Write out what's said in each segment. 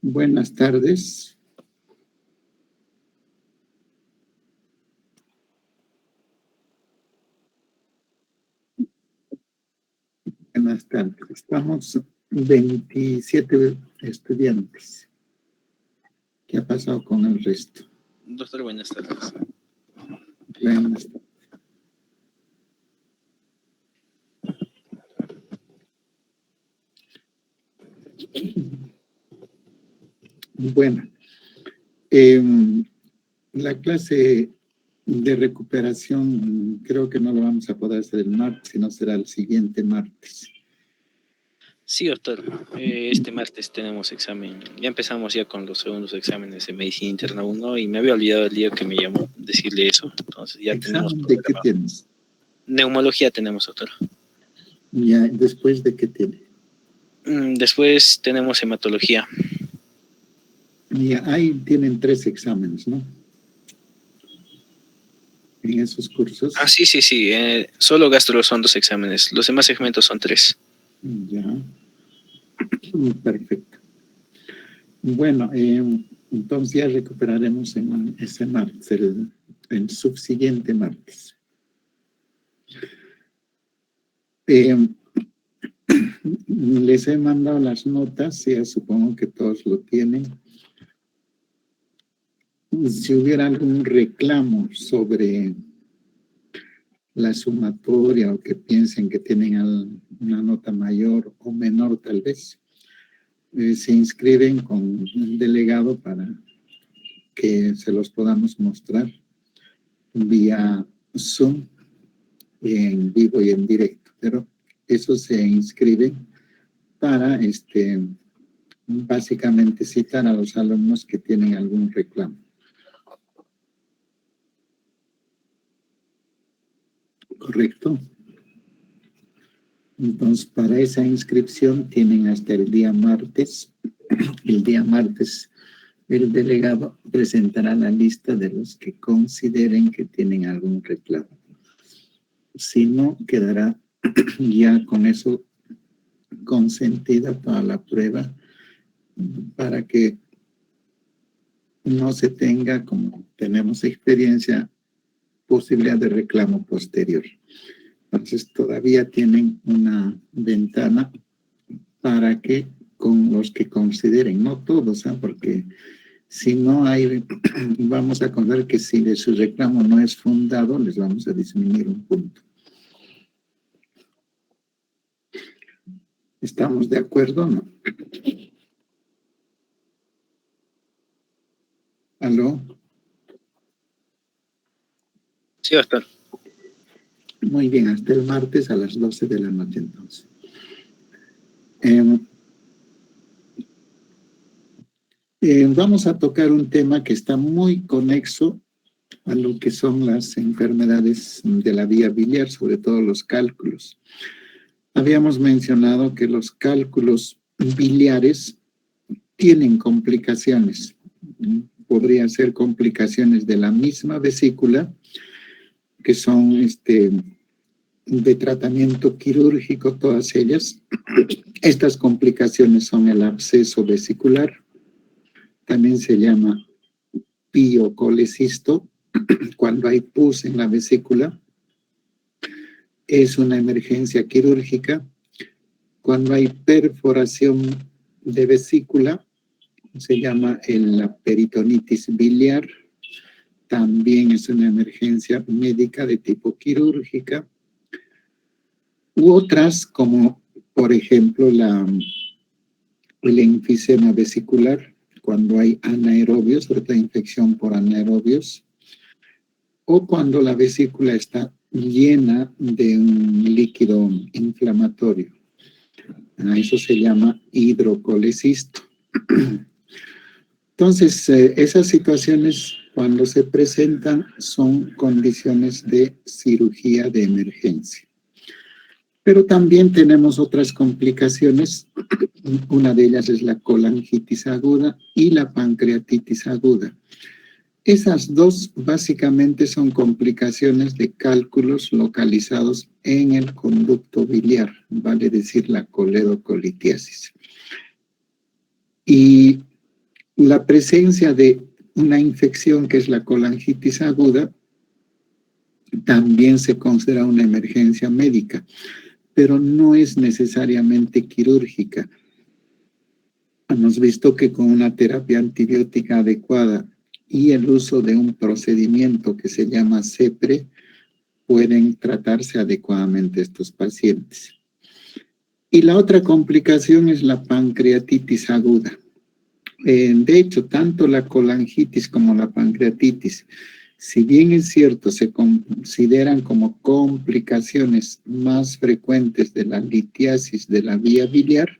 Buenas tardes. Buenas tardes. Estamos 27 estudiantes. ¿Qué ha pasado con el resto? Doctor, buenas tardes. Buenas tardes. Bueno, la clase de recuperación creo que no lo vamos a poder hacer el martes, sino será el siguiente martes. Sí, doctor. Este martes tenemos examen. Ya empezamos ya con los segundos exámenes de medicina interna 1 y me había olvidado el día que me llamó decirle eso. Entonces ya tenemos. ¿De qué tienes? Neumología tenemos, doctor. Ya, ¿después de qué tiene? Después tenemos hematología. Ya, ahí tienen 3 exámenes, ¿no? En esos cursos. Ah, sí. Solo gastro son 2 exámenes. Los demás segmentos son 3. Ya. Perfecto. Bueno, entonces ya recuperaremos en ese martes, el subsiguiente martes. Les he mandado las notas, ya supongo que todos lo tienen. Si hubiera algún reclamo sobre la sumatoria o que piensen que tienen una nota mayor o menor tal vez, se inscriben con un delegado para que se los podamos mostrar vía Zoom, en vivo y en directo, pero eso se inscribe para básicamente citar a los alumnos que tienen algún reclamo. ¿Correcto? Entonces, para esa inscripción tienen hasta el día martes. El día martes el delegado presentará la lista de los que consideren que tienen algún reclamo. Si no, quedará ya con eso consentida toda la prueba para que no se tenga, como tenemos experiencia, posibilidad de reclamo posterior. Entonces todavía tienen una ventana para que con los que consideren, no todos, porque si no hay, vamos a contar que si de su reclamo no es fundado, les vamos a disminuir un punto. ¿Estamos de acuerdo o no? ¿Aló? Sí, doctor. Muy bien, hasta el martes a las 12 de la noche entonces. Vamos a tocar un tema que está muy conexo a lo que son las enfermedades de la vía biliar, sobre todo los cálculos. Habíamos mencionado que los cálculos biliares tienen complicaciones. Podrían ser complicaciones de la misma vesícula, que son de tratamiento quirúrgico, todas ellas. Estas complicaciones son el absceso vesicular, también se llama piocolecisto, cuando hay pus en la vesícula. Es una emergencia quirúrgica. Cuando hay perforación de vesícula, se llama la peritonitis biliar. También es una emergencia médica de tipo quirúrgica. U otras, como por ejemplo el enfisema vesicular, cuando hay anaerobios, sobre todo infección por anaerobios, o cuando la vesícula está llena de un líquido inflamatorio. A eso se llama hidrocolecisto. Entonces, esas situaciones, cuando se presentan, son condiciones de cirugía de emergencia. Pero también tenemos otras complicaciones. Una de ellas es la colangitis aguda y la pancreatitis aguda. Esas dos básicamente son complicaciones de cálculos localizados en el conducto biliar, vale decir la coledocolitiasis. Y La presencia de una infección que es la colangitis aguda también se considera una emergencia médica, pero no es necesariamente quirúrgica. Hemos visto que con una terapia antibiótica adecuada y el uso de un procedimiento que se llama CEPRE, pueden tratarse adecuadamente estos pacientes. Y la otra complicación es la pancreatitis aguda. De hecho, tanto la colangitis como la pancreatitis, si bien es cierto, se consideran como complicaciones más frecuentes de la litiasis de la vía biliar,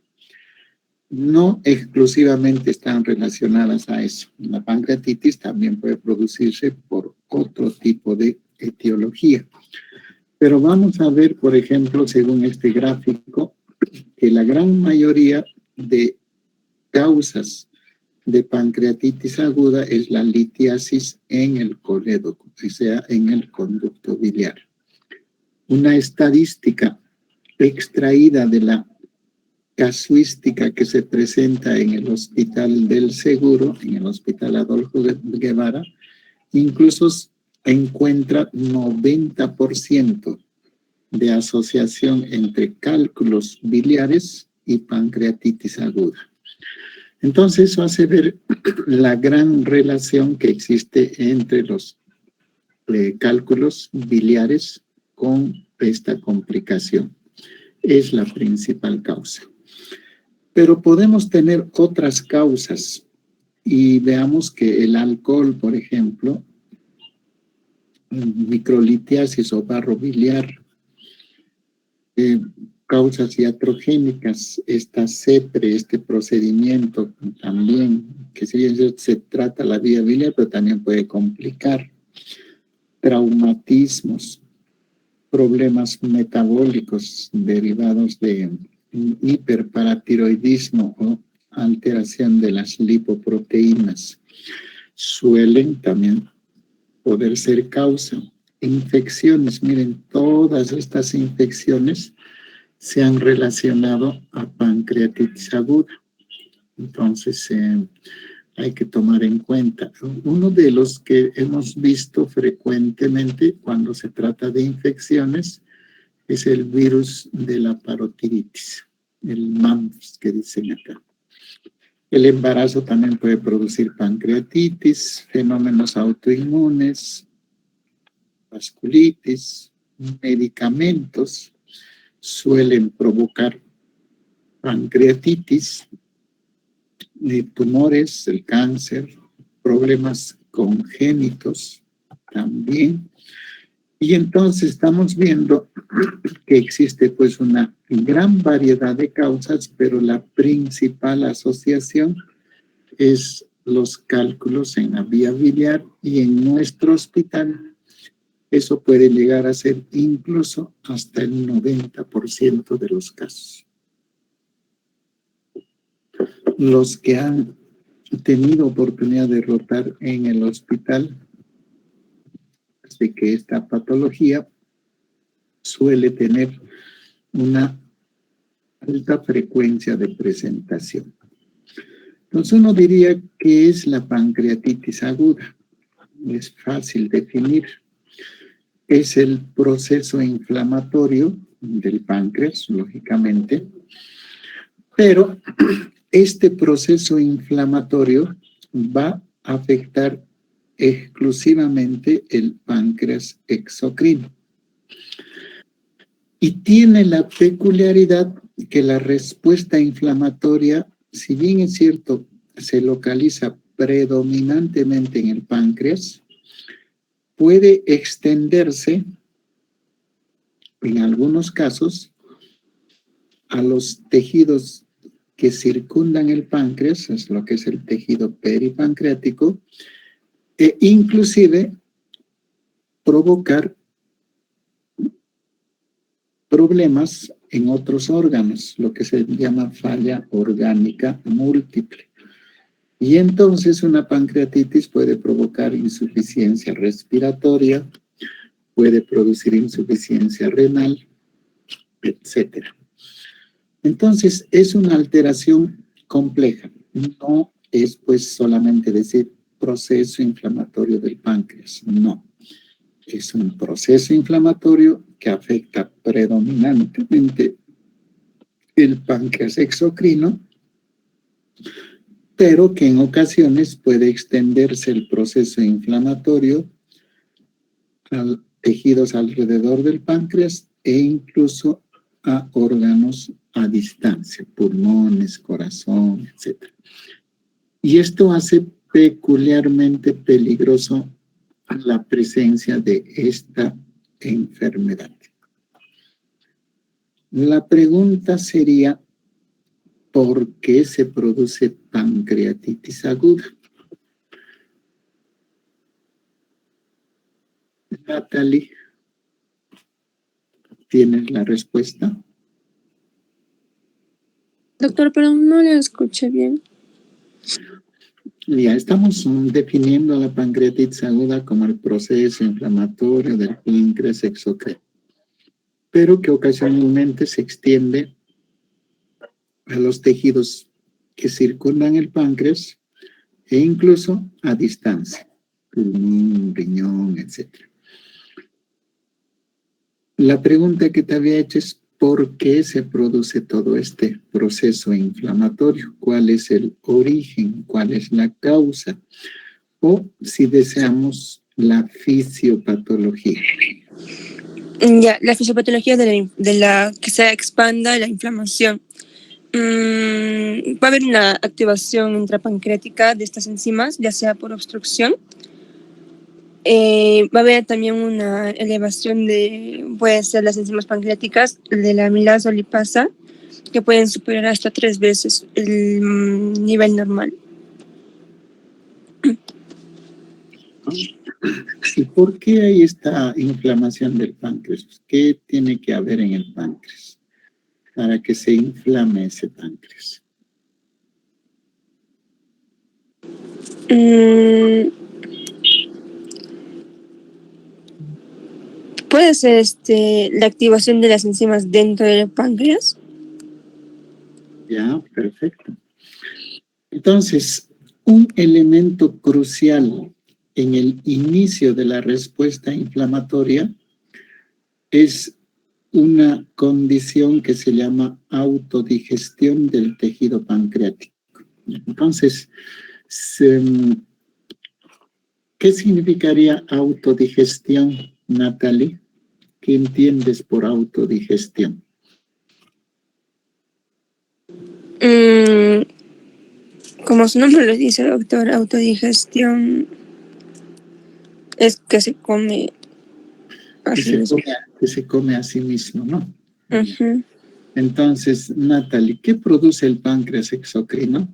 no exclusivamente están relacionadas a eso. La pancreatitis también puede producirse por otro tipo de etiología. Pero vamos a ver, por ejemplo, según este gráfico, que la gran mayoría de causas de pancreatitis aguda es la litiasis en el colédoco, o sea, en el conducto biliar. Una estadística extraída de la casuística que se presenta en el Hospital del Seguro, en el Hospital Adolfo Guevara, incluso encuentra 90% de asociación entre cálculos biliares y pancreatitis aguda. Entonces, eso hace ver la gran relación que existe entre los cálculos biliares con esta complicación. Es la principal causa. Pero podemos tener otras causas y veamos que el alcohol, por ejemplo, microlitiasis o barro biliar, causas iatrogénicas, esta CEPRE, este procedimiento también, que si bien se trata la vía biliar, pero también puede complicar, traumatismos, problemas metabólicos derivados de hiperparatiroidismo o alteración de las lipoproteínas, suelen también poder ser causa. Infecciones, miren, todas estas infecciones se han relacionado a pancreatitis aguda. Entonces, hay que tomar en cuenta. Uno de los que hemos visto frecuentemente cuando se trata de infecciones es el virus de la parotiditis, el MAMS que dicen acá. El embarazo también puede producir pancreatitis, fenómenos autoinmunes, vasculitis, medicamentos suelen provocar pancreatitis, tumores, el cáncer, problemas congénitos también. Y entonces estamos viendo que existe pues una gran variedad de causas, pero la principal asociación es los cálculos en la vía biliar y en nuestro hospital eso puede llegar a ser incluso hasta el 90% de los casos. Los que han tenido oportunidad de rotar en el hospital, de que esta patología suele tener una alta frecuencia de presentación. Entonces uno diría que es la pancreatitis aguda. Es fácil definir. Es el proceso inflamatorio del páncreas, lógicamente, pero este proceso inflamatorio va a afectar exclusivamente el páncreas exocrino. Y tiene la peculiaridad que la respuesta inflamatoria, si bien es cierto, se localiza predominantemente en el páncreas, puede extenderse, en algunos casos, a los tejidos que circundan el páncreas, es lo que es el tejido peripancreático, e inclusive provocar problemas en otros órganos, lo que se llama falla orgánica múltiple. Y entonces una pancreatitis puede provocar insuficiencia respiratoria, puede producir insuficiencia renal, etc. Entonces es una alteración compleja. No es pues solamente decir proceso inflamatorio del páncreas. No, es un proceso inflamatorio que afecta predominantemente el páncreas exocrino, pero que en ocasiones puede extenderse el proceso inflamatorio a tejidos alrededor del páncreas e incluso a órganos a distancia, pulmones, corazón, etc. Y esto hace peculiarmente peligroso la presencia de esta enfermedad. La pregunta sería, ¿por qué se produce pancreatitis aguda? Natalie, ¿tienes la respuesta? Doctor, pero no le escuché bien. Ya estamos definiendo la pancreatitis aguda como el proceso inflamatorio del páncreas exocrino, pero que ocasionalmente se extiende a los tejidos que circundan el páncreas e incluso a distancia, pulmón, riñón, etc. La pregunta que te había hecho es ¿por qué se produce todo este proceso inflamatorio? ¿Cuál es el origen? ¿Cuál es la causa? O si deseamos la fisiopatología. Ya, la fisiopatología de la que se expanda la inflamación. Va a haber una activación intrapancreática de estas enzimas, ya sea por obstrucción. Va a haber también una elevación puede ser las enzimas pancreáticas, de la amilasa o lipasa, que pueden superar hasta 3 veces el nivel normal. ¿Y por qué hay esta inflamación del páncreas? ¿Qué tiene que haber en el páncreas para que se inflame ese páncreas? Puede ser la activación de las enzimas dentro del páncreas. Ya, perfecto. Entonces, un elemento crucial en el inicio de la respuesta inflamatoria es una condición que se llama autodigestión del tejido pancreático. Entonces, ¿qué significaría autodigestión, Natalie? ¿Qué entiendes por autodigestión? Como su nombre lo dice, doctor, autodigestión es que se come a sí mismo. Que se come a sí mismo, ¿no? Uh-huh. Entonces, Natalie, ¿qué produce el páncreas exocrino?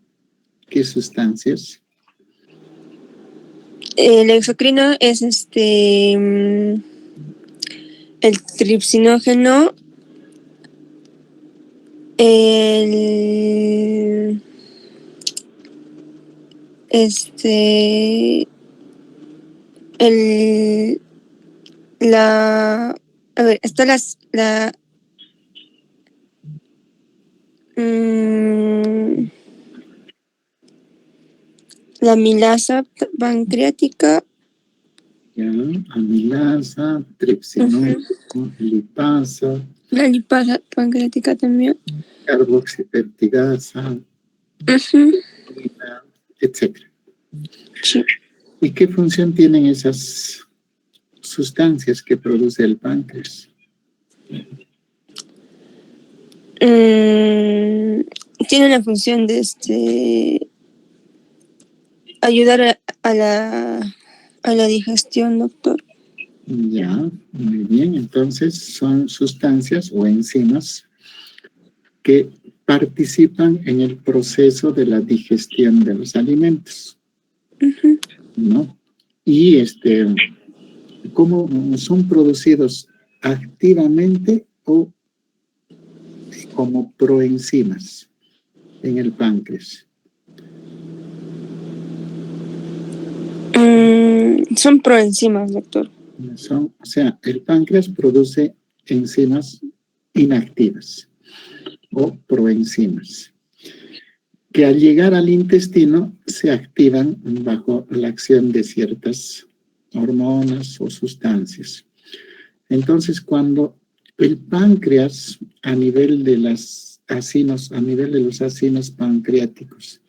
¿Qué sustancias? El exocrino es el tripsinógeno, está la amilasa pancreática. Ya, amilasa, tripsinógeno, lipasa. La lipasa pancreática también. Carboxipeptidasa, etc. Sí. ¿Y qué función tienen esas sustancias que produce el páncreas? Tiene la función de ayudar a la digestión, doctor. Ya, muy bien. Entonces son sustancias o enzimas que participan en el proceso de la digestión de los alimentos, ¿no? Y ¿cómo son producidos activamente o como proenzimas en el páncreas? Son proenzimas, doctor. O sea, el páncreas produce enzimas inactivas o proenzimas. que al llegar al intestino se activan bajo la acción de ciertas hormonas o sustancias. Entonces, cuando el páncreas a nivel de los acinos pancreáticos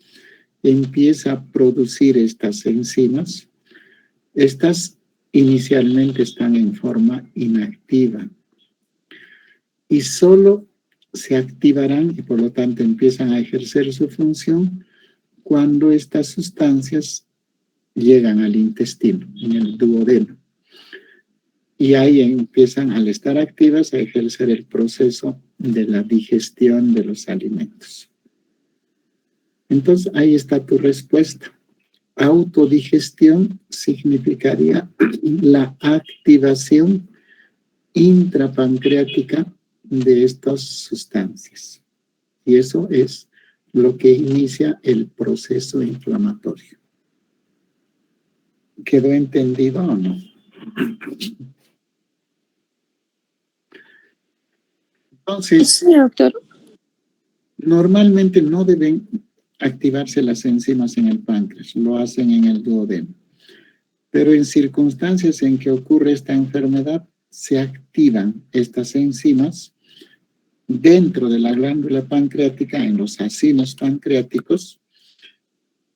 empieza a producir estas enzimas, estas inicialmente están en forma inactiva y solo se activarán y por lo tanto empiezan a ejercer su función cuando estas sustancias llegan al intestino, en el duodeno. Y ahí empiezan, al estar activas, a ejercer el proceso de la digestión de los alimentos. Entonces, ahí está tu respuesta. Autodigestión significaría la activación intrapancreática de estas sustancias. Y eso es lo que inicia el proceso inflamatorio. ¿Quedó entendido o no? Entonces, Sí, doctor. normalmente no deben activarse las enzimas en el páncreas, lo hacen en el duodeno. Pero en circunstancias en que ocurre esta enfermedad, se activan estas enzimas dentro de la glándula pancreática, en los acinos pancreáticos,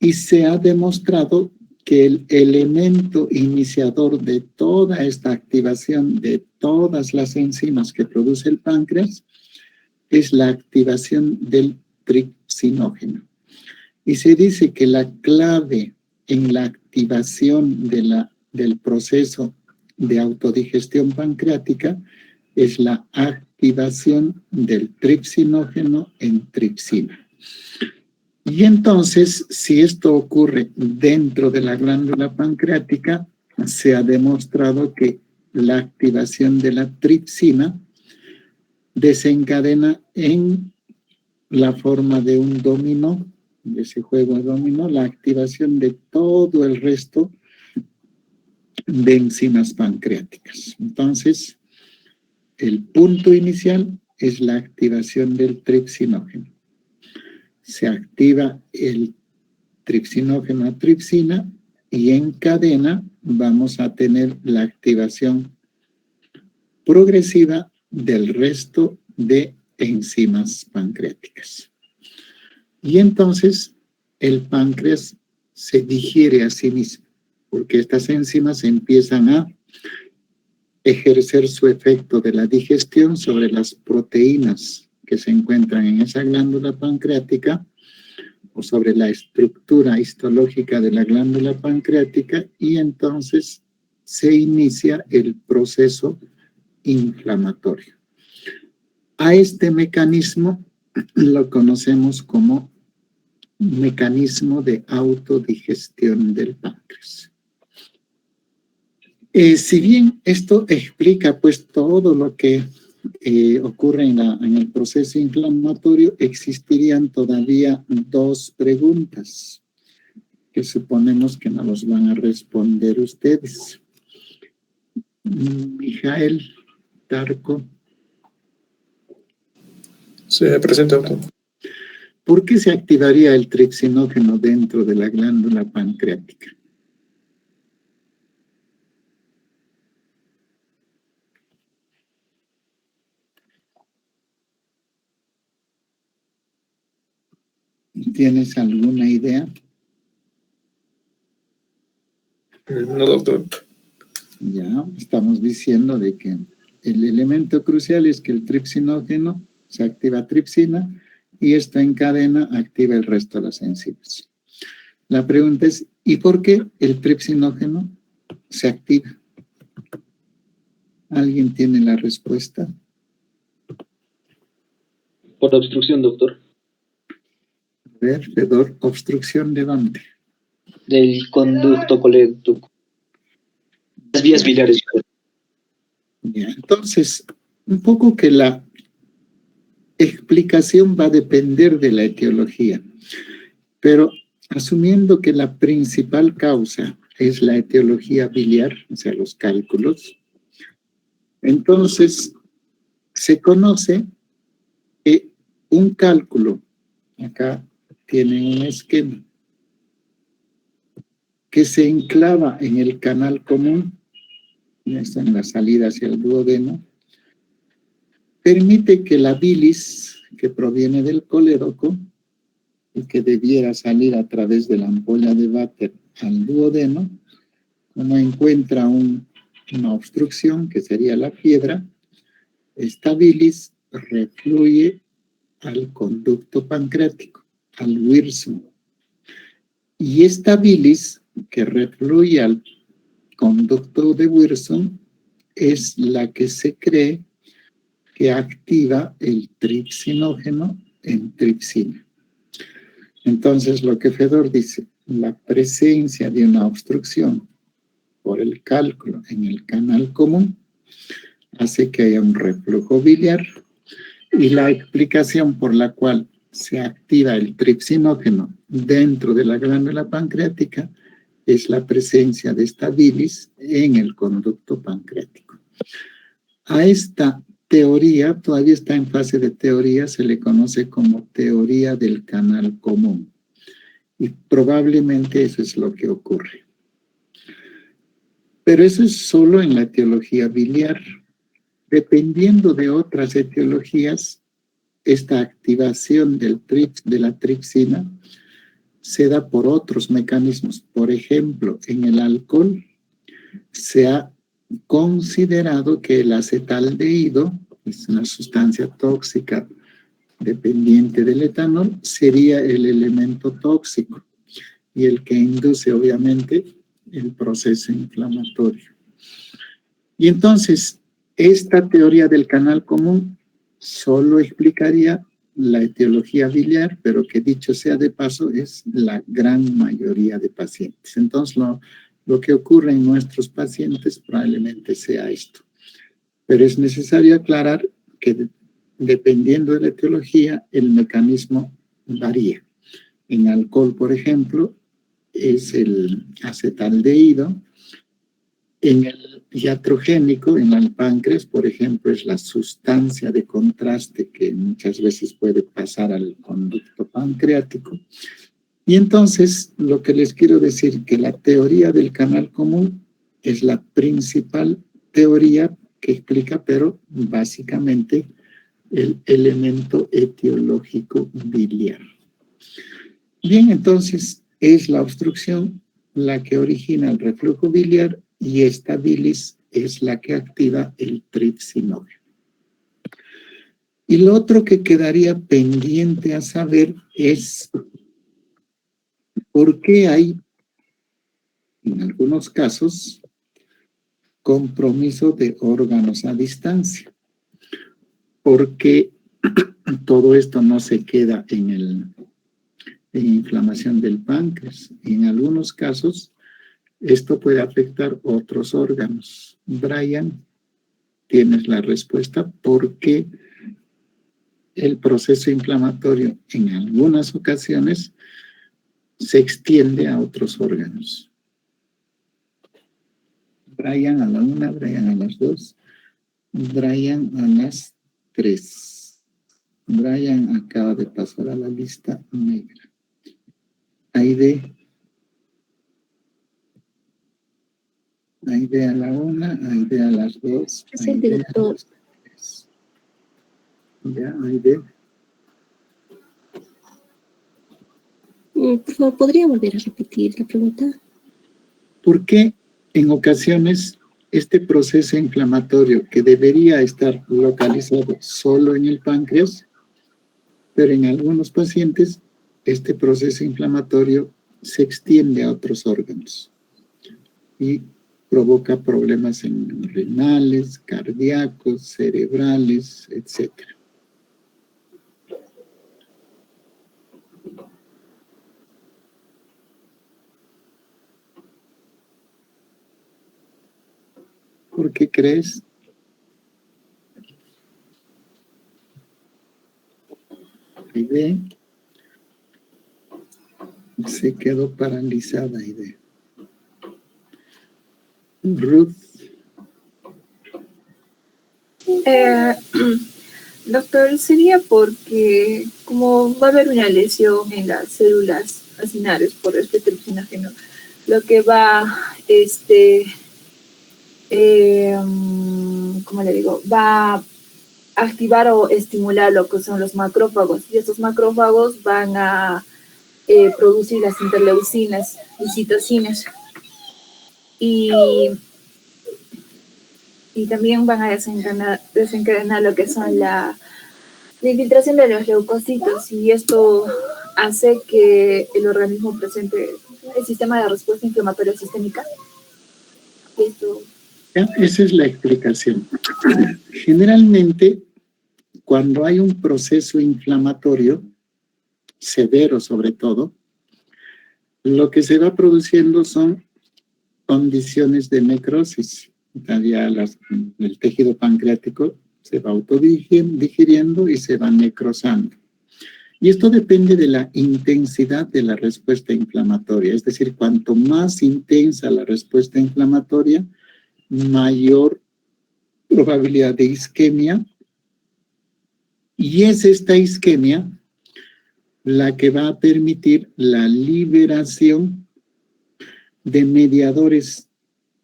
y se ha demostrado que el elemento iniciador de toda esta activación de todas las enzimas que produce el páncreas es la activación del tripsinógeno. Y se dice que la clave en la activación del proceso de autodigestión pancreática es la activación del tripsinógeno en tripsina. Y entonces, si esto ocurre dentro de la glándula pancreática, se ha demostrado que la activación de la tripsina desencadena en la forma de un dominó, de ese juego de dominó, la activación de todo el resto de enzimas pancreáticas. Entonces, el punto inicial es la activación del tripsinógeno. Se activa el tripsinógeno a tripsina y en cadena vamos a tener la activación progresiva del resto de enzimas pancreáticas. Y entonces el páncreas se digiere a sí mismo, porque estas enzimas empiezan a ejercer su efecto de la digestión sobre las proteínas que se encuentran en esa glándula pancreática o sobre la estructura histológica de la glándula pancreática, y entonces se inicia el proceso inflamatorio. A este mecanismo lo conocemos como mecanismo de autodigestión del páncreas. Si bien esto explica pues todo lo que ocurre en el proceso inflamatorio, existirían todavía dos preguntas que suponemos que nos los van a responder ustedes. Mijael Tarco. Se presenta, doctor. ¿Por qué se activaría el tripsinógeno dentro de la glándula pancreática? ¿Tienes alguna idea? No, doctor. Ya, estamos diciendo de que el elemento crucial es que el tripsinógeno se activa tripsina y esto en cadena activa el resto de las enzimas. La pregunta es, ¿y por qué el tripsinógeno se activa? ¿Alguien tiene la respuesta? Por obstrucción, doctor. A ver, Fedor, ¿obstrucción de dónde? Del conducto colecto. Las vías biliares. Ya, entonces, un poco que la explicación va a depender de la etiología, pero asumiendo que la principal causa es la etiología biliar, o sea, los cálculos, entonces se conoce que un cálculo, acá tienen un esquema que se enclava en el canal común, está en la salida hacia el duodeno, permite que la bilis que proviene del colédoco y que debiera salir a través de la ampolla de váter al duodeno, como encuentra una obstrucción, que sería la piedra, esta bilis refluye al conducto pancreático, al Wirsum. Y esta bilis que refluye al conducto de Wirsum es la que se cree que activa el tripsinógeno en tripsina. Entonces, lo que Fedor dice, la presencia de una obstrucción por el cálculo en el canal común hace que haya un reflujo biliar, y la explicación por la cual se activa el tripsinógeno dentro de la glándula pancreática es la presencia de esta bilis en el conducto pancreático. A esta teoría, todavía está en fase de teoría, se le conoce como teoría del canal común. Y probablemente eso es lo que ocurre. Pero eso es solo en la etiología biliar. Dependiendo de otras etiologías, esta activación de la tripsina se da por otros mecanismos. Por ejemplo, en el alcohol se ha considerado que el acetaldehído, es una sustancia tóxica dependiente del etanol, sería el elemento tóxico y el que induce obviamente el proceso inflamatorio. Y entonces, esta teoría del canal común solo explicaría la etiología biliar, pero que dicho sea de paso, es la gran mayoría de pacientes. Entonces, lo que ocurre en nuestros pacientes probablemente sea esto. Pero es necesario aclarar que dependiendo de la etiología, el mecanismo varía. En alcohol, por ejemplo, es el acetaldehído. En el iatrogénico, en el páncreas, por ejemplo, es la sustancia de contraste que muchas veces puede pasar al conducto pancreático. Y entonces, lo que les quiero decir, que la teoría del canal común es la principal teoría que explica, pero básicamente, el elemento etiológico biliar. Bien, entonces, es la obstrucción la que origina el reflujo biliar y esta bilis es la que activa el tripsinógeno. Y lo otro que quedaría pendiente a saber es por qué hay, en algunos casos, compromiso de órganos a distancia. Porque todo esto no se queda en inflamación del páncreas. En algunos casos, esto puede afectar otros órganos. Brian, tienes la respuesta. ¿Por qué el proceso inflamatorio en algunas ocasiones se extiende a otros órganos? Brian a la 1, Brian a las 2, Brian a las 3. Brian acaba de pasar a la lista negra. Aide a la 1, Aide a las 2. Presente, doctor. Ya, Aide. Por favor, ¿podría volver a repetir la pregunta? ¿Por qué en ocasiones este proceso inflamatorio que debería estar localizado solo en el páncreas, pero en algunos pacientes este proceso inflamatorio se extiende a otros órganos y provoca problemas renales, cardíacos, cerebrales, etc.? ¿Por qué crees? Aide se quedó paralizada, Aide. Ruth. Doctor, sería porque como va a haber una lesión en las células acinares por respeto al lo que va, ¿cómo le digo? Va a activar o estimular lo que son los macrófagos, y estos macrófagos van a producir las interleucinas y citocinas, y también van a desencadenar lo que son la infiltración de los leucocitos, y esto hace que el organismo presente el sistema de respuesta inflamatoria sistémica. Esto... Esa es la explicación. Generalmente, cuando hay un proceso inflamatorio, severo sobre todo, lo que se va produciendo son condiciones de necrosis. Ya el tejido pancreático se va autodigiriendo y se va necrosando. Y esto depende de la intensidad de la respuesta inflamatoria. Es decir, cuanto más intensa la respuesta inflamatoria, mayor probabilidad de isquemia. Y es esta isquemia la que va a permitir la liberación de mediadores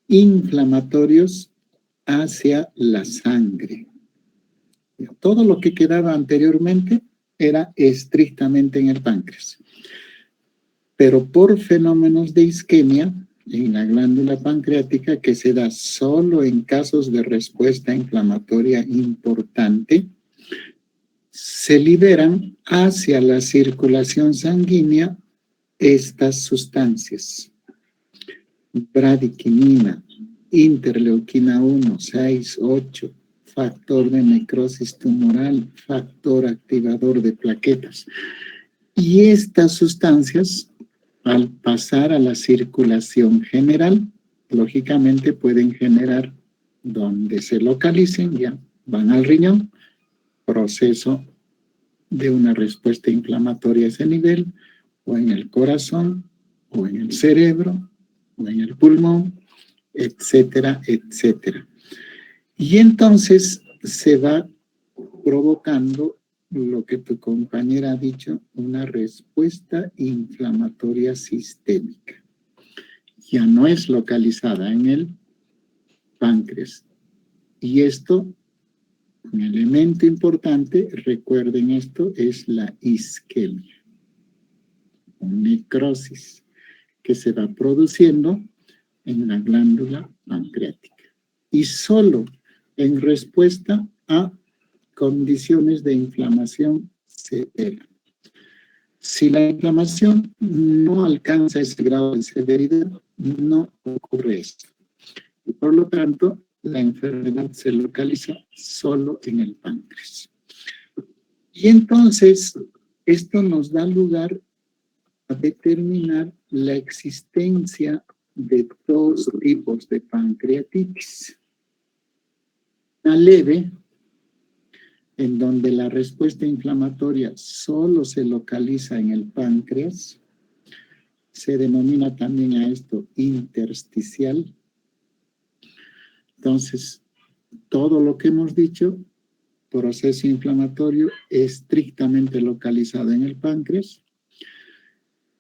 inflamatorios hacia la sangre. Todo lo que quedaba anteriormente era estrictamente en el páncreas. Pero por fenómenos de isquemia en la glándula pancreática, que se da solo en casos de respuesta inflamatoria importante, se liberan hacia la circulación sanguínea estas sustancias: bradiquinina, interleuquina 1, 6, 8, factor de necrosis tumoral, factor activador de plaquetas. Y estas sustancias, al pasar a la circulación general, lógicamente pueden generar, donde se localicen, ya van al riñón, proceso de una respuesta inflamatoria a ese nivel, o en el corazón, o en el cerebro, o en el pulmón, etcétera, etcétera. Y entonces se va provocando lo que tu compañera ha dicho, una respuesta inflamatoria sistémica. Ya no es localizada en el páncreas. Y esto, un elemento importante, recuerden esto, es la isquemia, o necrosis, que se va produciendo en la glándula pancreática. Y solo en respuesta a condiciones de inflamación severa. Si la inflamación no alcanza ese grado de severidad, no ocurre esto. Y por lo tanto, la enfermedad se localiza solo en el páncreas. Y entonces, esto nos da lugar a determinar la existencia de dos tipos de pancreatitis. Una leve, en donde la respuesta inflamatoria solo se localiza en el páncreas, se denomina también a esto intersticial. Entonces, todo lo que hemos dicho, proceso inflamatorio estrictamente localizado en el páncreas,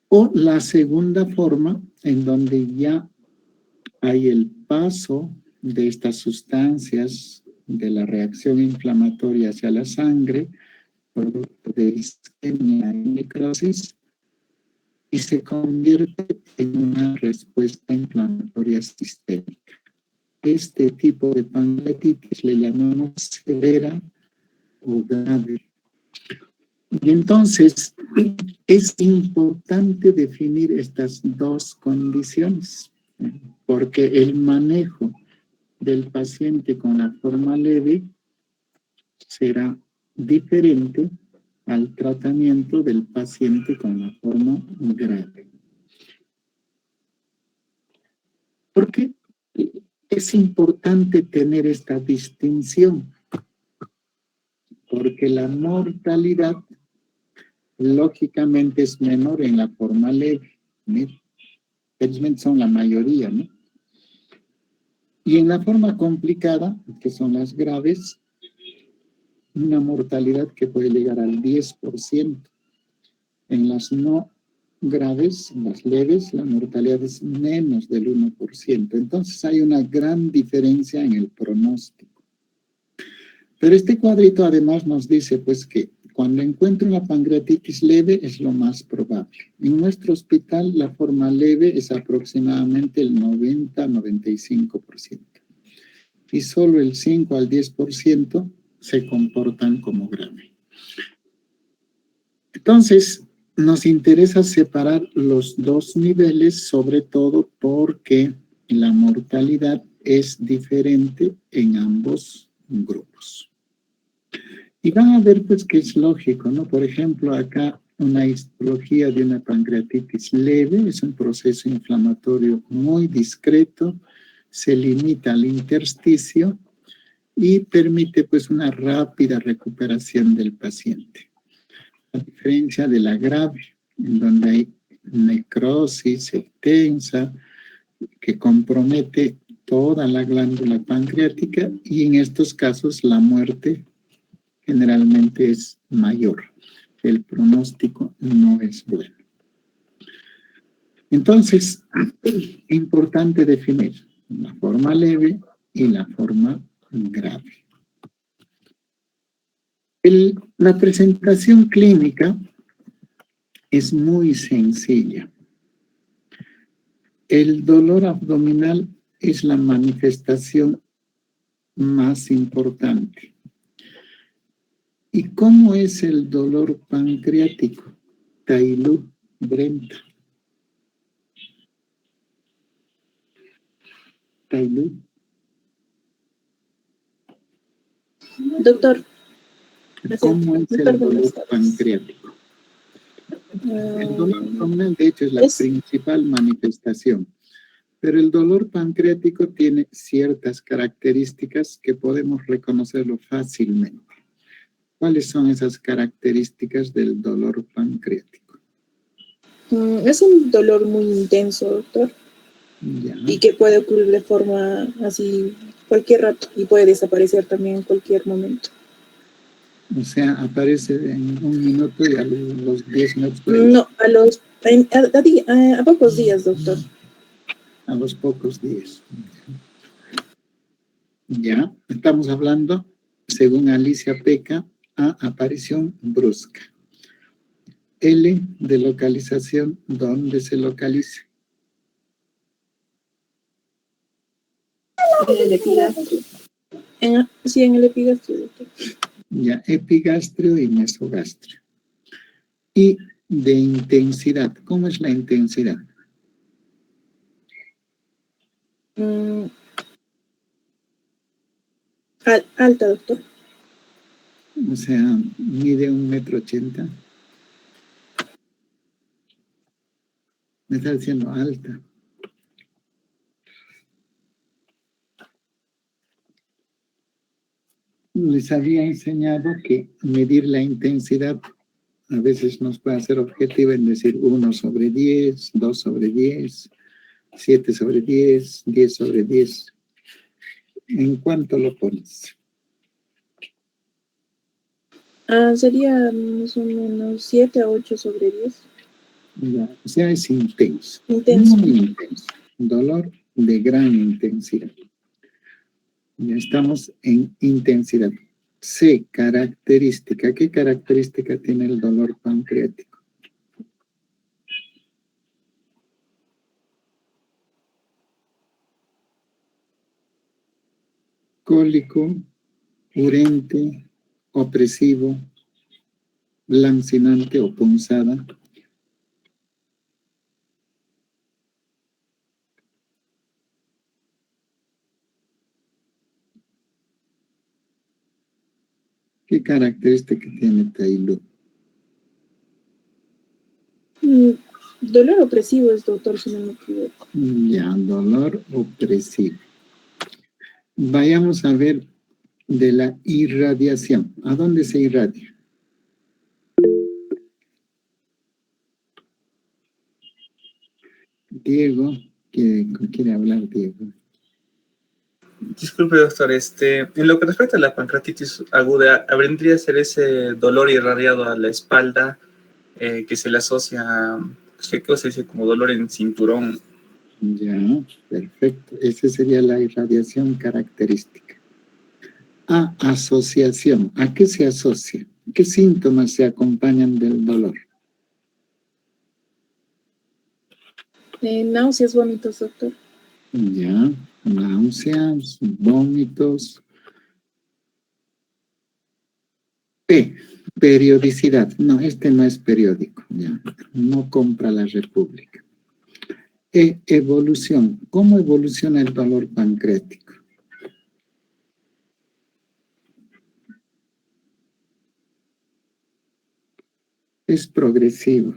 o la segunda forma, en donde ya hay el paso de estas sustancias de la reacción inflamatoria hacia la sangre, producto de isquemia y necrosis, y se convierte en una respuesta inflamatoria sistémica. Este tipo de pancreatitis le llamamos severa o grave. Y entonces es importante definir estas dos condiciones, porque el manejo del paciente con la forma leve será diferente al tratamiento del paciente con la forma grave. ¿Por qué es importante tener esta distinción? Porque la mortalidad lógicamente es menor en la forma leve, ¿no? Felizmente son la mayoría, ¿no? Y en la forma complicada, que son las graves, una mortalidad que puede llegar al 10%. En las no graves, en las leves, la mortalidad es menos del 1%. Entonces hay una gran diferencia en el pronóstico. Pero este cuadrito además nos dice pues que cuando encuentre una pancreatitis leve es lo más probable. En nuestro hospital la forma leve es aproximadamente el 90-95%. Y solo el 5 al 10% se comportan como grave. Entonces, nos interesa separar los dos niveles, sobre todo porque la mortalidad es diferente en ambos grupos. Y van a ver pues que es lógico, ¿no? Por ejemplo, acá una histología de una pancreatitis leve es un proceso inflamatorio muy discreto, se limita al intersticio y permite pues una rápida recuperación del paciente. A diferencia de la grave, en donde hay necrosis extensa que compromete toda la glándula pancreática y en estos casos la muerte generalmente es mayor. El pronóstico no es bueno. Entonces, importante definir la forma leve y la forma grave. La presentación clínica es muy sencilla. El dolor abdominal es la manifestación más importante. ¿Y cómo es el dolor pancreático? Taylor, Brenta. Taylor. Doctor, ¿Cómo es el dolor pancreático? El dolor abdominal, de hecho, es la principal manifestación. Pero el dolor pancreático tiene ciertas características que podemos reconocerlo fácilmente. ¿Cuáles son esas características del dolor pancreático? Es un dolor muy intenso, doctor. Ya. Y que puede ocurrir de forma así cualquier rato y puede desaparecer también en cualquier momento. O sea, aparece en un minuto y a los 10 minutos. No, a pocos días, doctor. A los pocos días. Ya, estamos hablando, según Alicia Peca, a aparición brusca. L de localización, ¿dónde se localiza? En el epigastrio. Sí, en el epigastrio, doctor. Ya, epigastrio y mesogastrio. Y de intensidad, ¿cómo es la intensidad? Alta, doctor. O sea, mide 1,80 m. Me está diciendo alta. Les había enseñado que medir la intensidad a veces nos puede hacer objetivo en decir 1/10, 2/10, 7/10, 10/10. ¿En cuánto lo pones? Sería más o menos 7 a 8/10. Ya, o sea, es intenso. Intenso. Muy intenso. Dolor de gran intensidad. Ya estamos en intensidad. C, característica. ¿Qué característica tiene el dolor pancreático? Cólico, urente, opresivo, lancinante o punzada. ¿Qué característica tiene Taylor? Dolor opresivo es, doctor, si no me equivoco. Ya, dolor opresivo. Vayamos a ver de la irradiación. ¿A dónde se irradia? Diego, quiere hablar Diego. Disculpe, doctor, en lo que respecta a la pancreatitis aguda, ¿vendría a ser ese dolor irradiado a la espalda que se le asocia, ¿qué cosa dice? Como dolor en cinturón? Ya, perfecto. Esa sería la irradiación característica. Asociación. ¿A qué se asocia? ¿Qué síntomas se acompañan del dolor? Náuseas, vómitos, doctor. Ya, náuseas, vómitos. Periodicidad. No, este no es periódico. Ya, no compra la República. Evolución. ¿Cómo evoluciona el dolor pancreático? Es progresivo.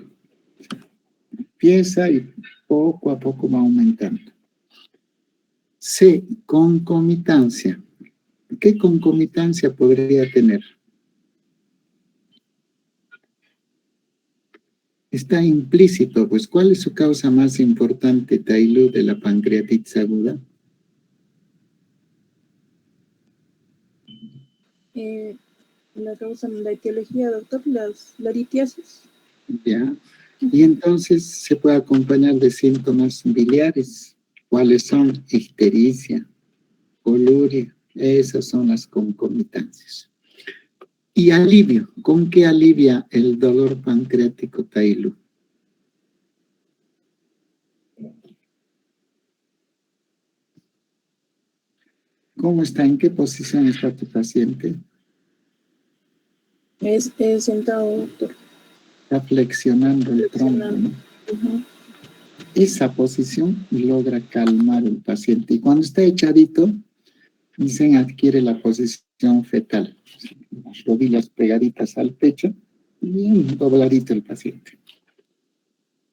Empieza y poco a poco va aumentando. C, concomitancia. ¿Qué concomitancia podría tener? Está implícito, pues, ¿cuál es su causa más importante, Tailú, de la pancreatitis aguda? La causa, la etiología, doctor, la litiasis. Ya. Y entonces se puede acompañar de síntomas biliares. ¿Cuáles son? Ictericia, coluria. Esas son las concomitancias. Y alivio. ¿Con qué alivia el dolor pancreático, Tailú? ¿Cómo está? ¿En qué posición está tu paciente? Es sentado, doctor. Está flexionando el tronco, ¿no? Esa posición logra calmar al paciente. Y cuando está echadito, dicen adquiere la posición fetal. Las rodillas pegaditas al pecho, bien dobladito el paciente.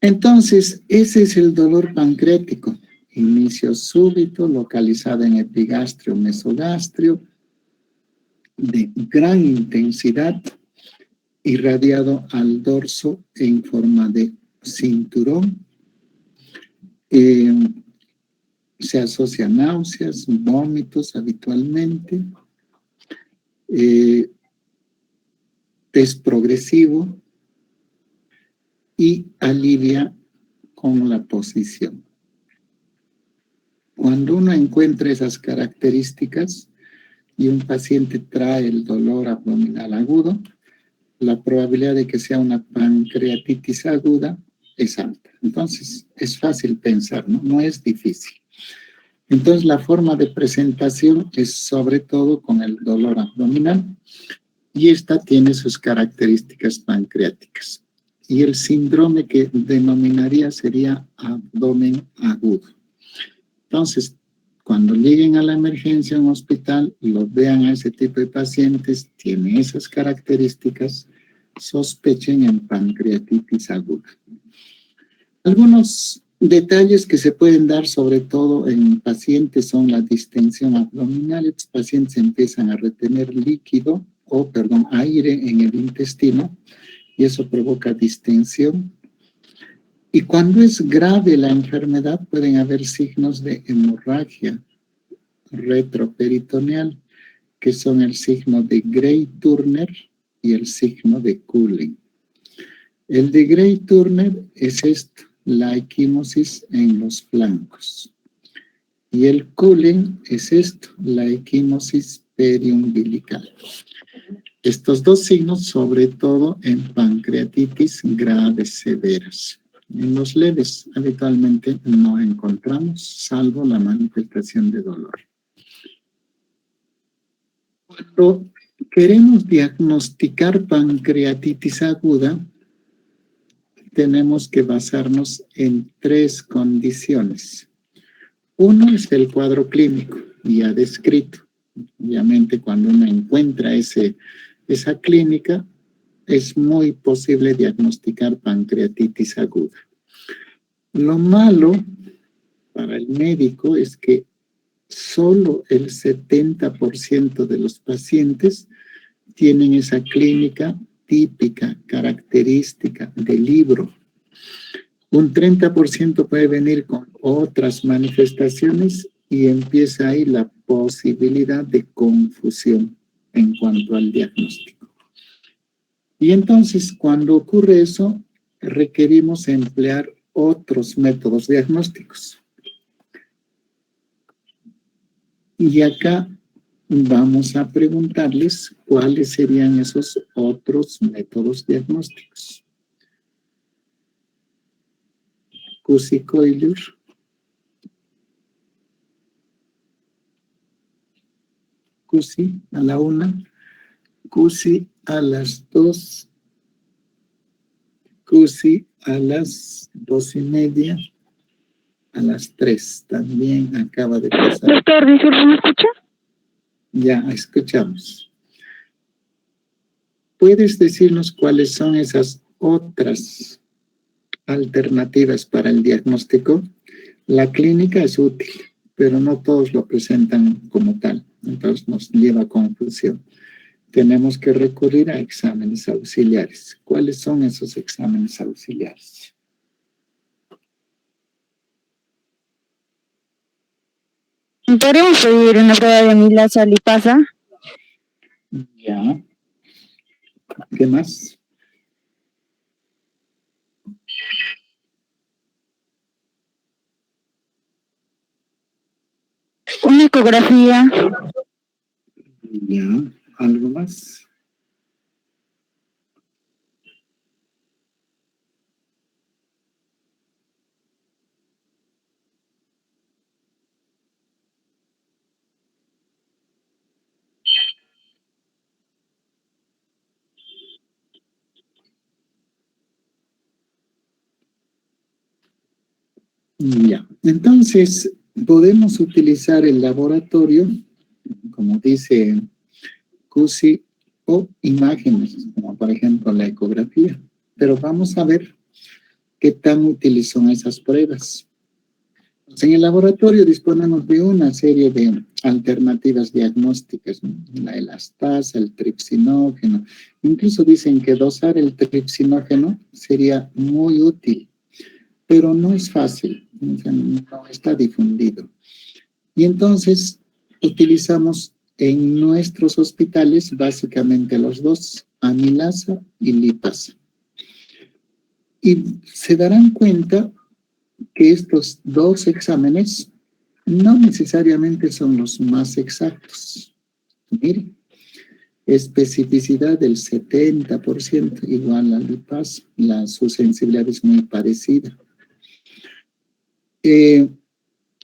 Entonces, ese es el dolor pancreático. Inicio súbito, localizado en epigastrio, mesogastrio, de gran intensidad, irradiado al dorso en forma de cinturón. Se asocia a náuseas, vómitos habitualmente. Es progresivo y alivia con la posición. Cuando uno encuentra esas características y un paciente trae el dolor abdominal agudo, la probabilidad de que sea una pancreatitis aguda es alta. Entonces, es fácil pensar, ¿no? No es difícil. Entonces, la forma de presentación es sobre todo con el dolor abdominal y esta tiene sus características pancreáticas. Y el síndrome que denominaría sería abdomen agudo. Entonces, cuando lleguen a la emergencia en un hospital y los vean a ese tipo de pacientes, tiene esas características, sospechen en pancreatitis aguda. Algunos detalles que se pueden dar, sobre todo en pacientes, son la distensión abdominal. Estos pacientes empiezan a retener líquido, aire en el intestino, y eso provoca distensión. Y cuando es grave la enfermedad, pueden haber signos de hemorragia retroperitoneal, que son el signo de Gray-Turner y el signo de Cullen. El de Gray-Turner es esto, la equimosis en los flancos. Y el Cullen es esto, la equimosis periumbilical. Estos dos signos, sobre todo en pancreatitis graves severas. En los leves habitualmente no encontramos, salvo la manifestación de dolor. Cuando queremos diagnosticar pancreatitis aguda, tenemos que basarnos en 3 condiciones. Uno es el cuadro clínico, ya descrito. Obviamente, cuando uno encuentra esa clínica, es muy posible diagnosticar pancreatitis aguda. Lo malo para el médico es que solo el 70% de los pacientes tienen esa clínica típica, característica del libro. Un 30% puede venir con otras manifestaciones y empieza ahí la posibilidad de confusión en cuanto al diagnóstico. Y entonces, cuando ocurre eso, requerimos emplear otros métodos diagnósticos. Y acá vamos a preguntarles cuáles serían esos otros métodos diagnósticos. Cusi Coilur. Cusi a la 1, Cusi a las 2, Cusi a las 2:30, a las 3 también acaba de pasar. Doctor, disculpe, ¿me escucha? Ya, escuchamos. ¿Puedes decirnos cuáles son esas otras alternativas para el diagnóstico? La clínica es útil, pero no todos lo presentan como tal, entonces nos lleva a confusión. Tenemos que recurrir a exámenes auxiliares. ¿Cuáles son esos exámenes auxiliares? ¿Podríamos pedir una prueba de amilasa lipasa? Ya. ¿Qué más? Una ecografía. Ya. ¿Algo más? Ya, entonces podemos utilizar el laboratorio, como dice Cusi, o imágenes, como por ejemplo la ecografía. Pero vamos a ver qué tan útiles son esas pruebas. En el laboratorio disponemos de una serie de alternativas diagnósticas, ¿no? La elastasa, el tripsinógeno. Incluso dicen que dosar el tripsinógeno sería muy útil, pero no es fácil, o sea, no está difundido. Y entonces utilizamos en nuestros hospitales básicamente los dos, amilasa y lipasa. Y se darán cuenta que estos dos exámenes no necesariamente son los más exactos. Miren, especificidad del 70%, igual a lipasa, su sensibilidad es muy parecida.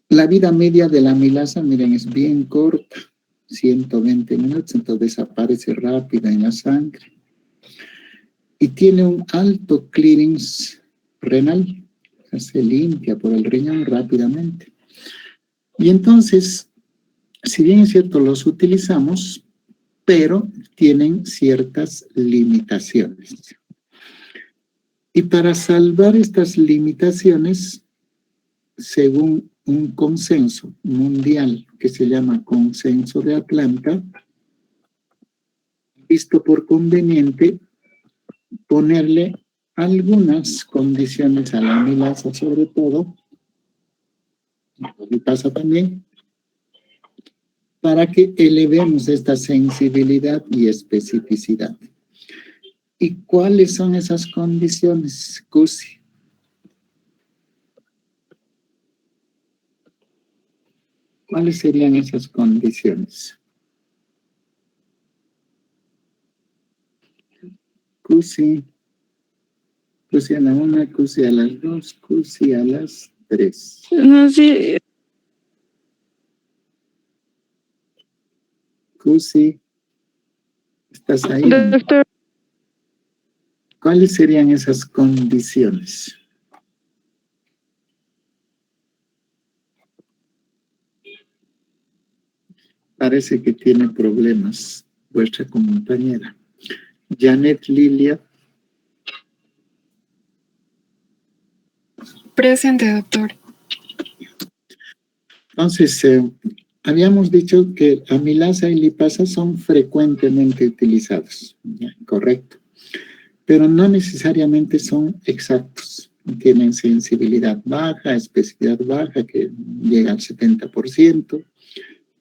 La vida media de la amilasa, miren, es bien corta, 120 minutos, entonces desaparece rápida en la sangre. Y tiene un alto clearance renal, se limpia por el riñón rápidamente. Y entonces, si bien es cierto, los utilizamos, pero tienen ciertas limitaciones. Y para salvar estas limitaciones, según un consenso mundial que se llama Consenso de Atlanta, visto por conveniente ponerle algunas condiciones a la amilasa, sobre todo, y pasa también, para que elevemos esta sensibilidad y especificidad. ¿Y cuáles son esas condiciones, Cusi? ¿Cuáles serían esas condiciones? Cusi. Cusi a la 1, Cusi a las 2, Cusi a las 3. No, sí. Cusi, ¿estás ahí? Doctor, ¿Cuáles serían esas condiciones? Parece que tiene problemas vuestra compañera. Janet Lilia. Presente, doctor. Entonces, habíamos dicho que amilasa y lipasa son frecuentemente utilizados, ¿ya? Correcto, pero no necesariamente son exactos. tienen sensibilidad baja, especificidad baja, que llega al 70%,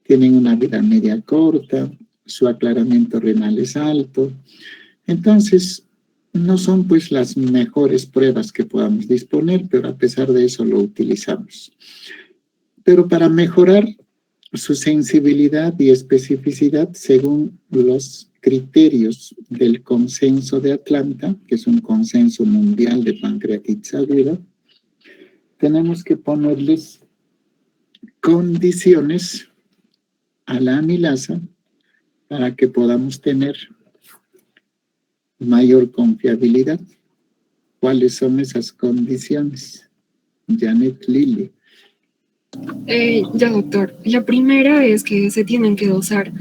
tienen una vida media corta, su aclaramiento renal es alto. Entonces, no son pues las mejores pruebas que podamos disponer, pero a pesar de eso lo utilizamos. Pero para mejorar su sensibilidad y especificidad según los criterios del Consenso de Atlanta, que es un consenso mundial de pancreatitis aguda, tenemos que ponerles condiciones a la amilasa para que podamos tener mayor confiabilidad. ¿Cuáles son esas condiciones? Janet Lilly. Ya, doctor. La primera es que se tienen que dosar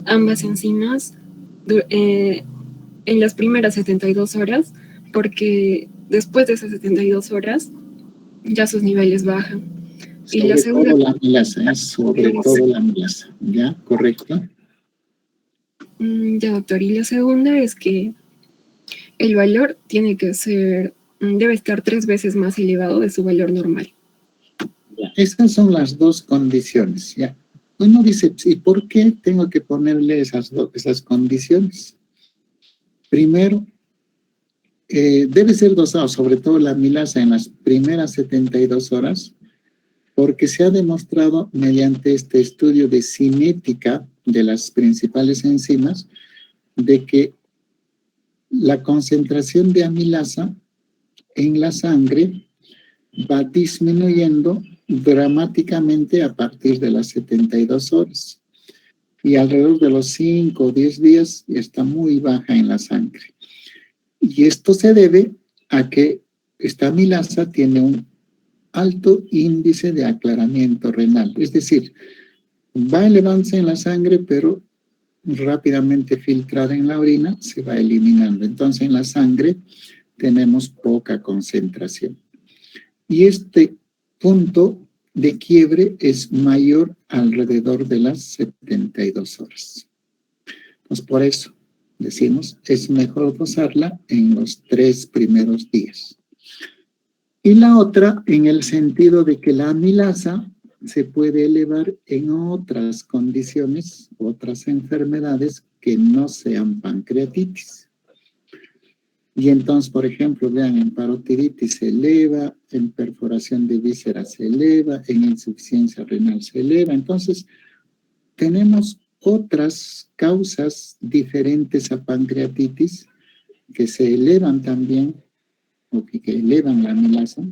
ambas enzimas en las primeras 72 horas, porque después de esas 72 horas ya sus niveles bajan. Y Sobre la segunda, todo la amilasa, es sobre todo la amilasa, ¿ya? ¿Correcto? Ya, doctor. Y la segunda es que el valor tiene que ser, debe estar 3 veces más elevado de su valor normal. Esas son las dos condiciones, ¿ya? Uno dice, ¿y por qué tengo que ponerle esas condiciones? Primero, debe ser dosado, sobre todo la amilasa, en las primeras 72 horas, porque se ha demostrado mediante este estudio de cinética de las principales enzimas, de que la concentración de amilasa en la sangre va disminuyendo dramáticamente a partir de las 72 horas. Y alrededor de los 5 o 10 días está muy baja en la sangre. Y esto se debe a que esta amilasa tiene un alto índice de aclaramiento renal. Es decir, va elevándose en la sangre, pero rápidamente filtrada en la orina, se va eliminando. Entonces, en la sangre tenemos poca concentración. Y este punto de quiebre es mayor alrededor de las 72 horas. Pues por eso decimos, es mejor dosarla en los 3 primeros días. Y la otra, en el sentido de que la amilasa se puede elevar en otras condiciones, otras enfermedades que no sean pancreatitis. Y entonces, por ejemplo, vean, en parotiditis se eleva, en perforación de vísceras se eleva, en insuficiencia renal se eleva. Entonces, tenemos otras causas diferentes a pancreatitis que se elevan también, o que elevan la amilasa,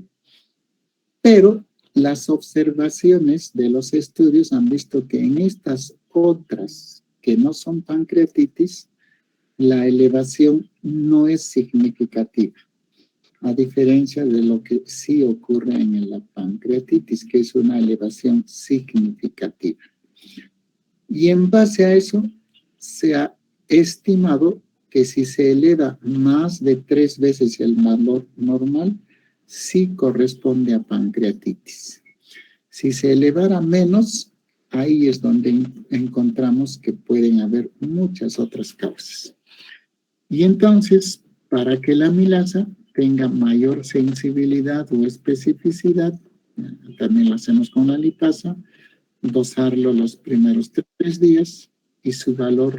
pero las observaciones de los estudios han visto que en estas otras que no son pancreatitis, la elevación no es significativa, a diferencia de lo que sí ocurre en la pancreatitis, que es una elevación significativa. Y en base a eso, se ha estimado que si se eleva más de 3 veces el valor normal, sí corresponde a pancreatitis. Si se elevara menos, ahí es donde encontramos que pueden haber muchas otras causas. Y entonces, para que la amilasa tenga mayor sensibilidad o especificidad, también lo hacemos con la lipasa, dosarlo los primeros 3 días y su valor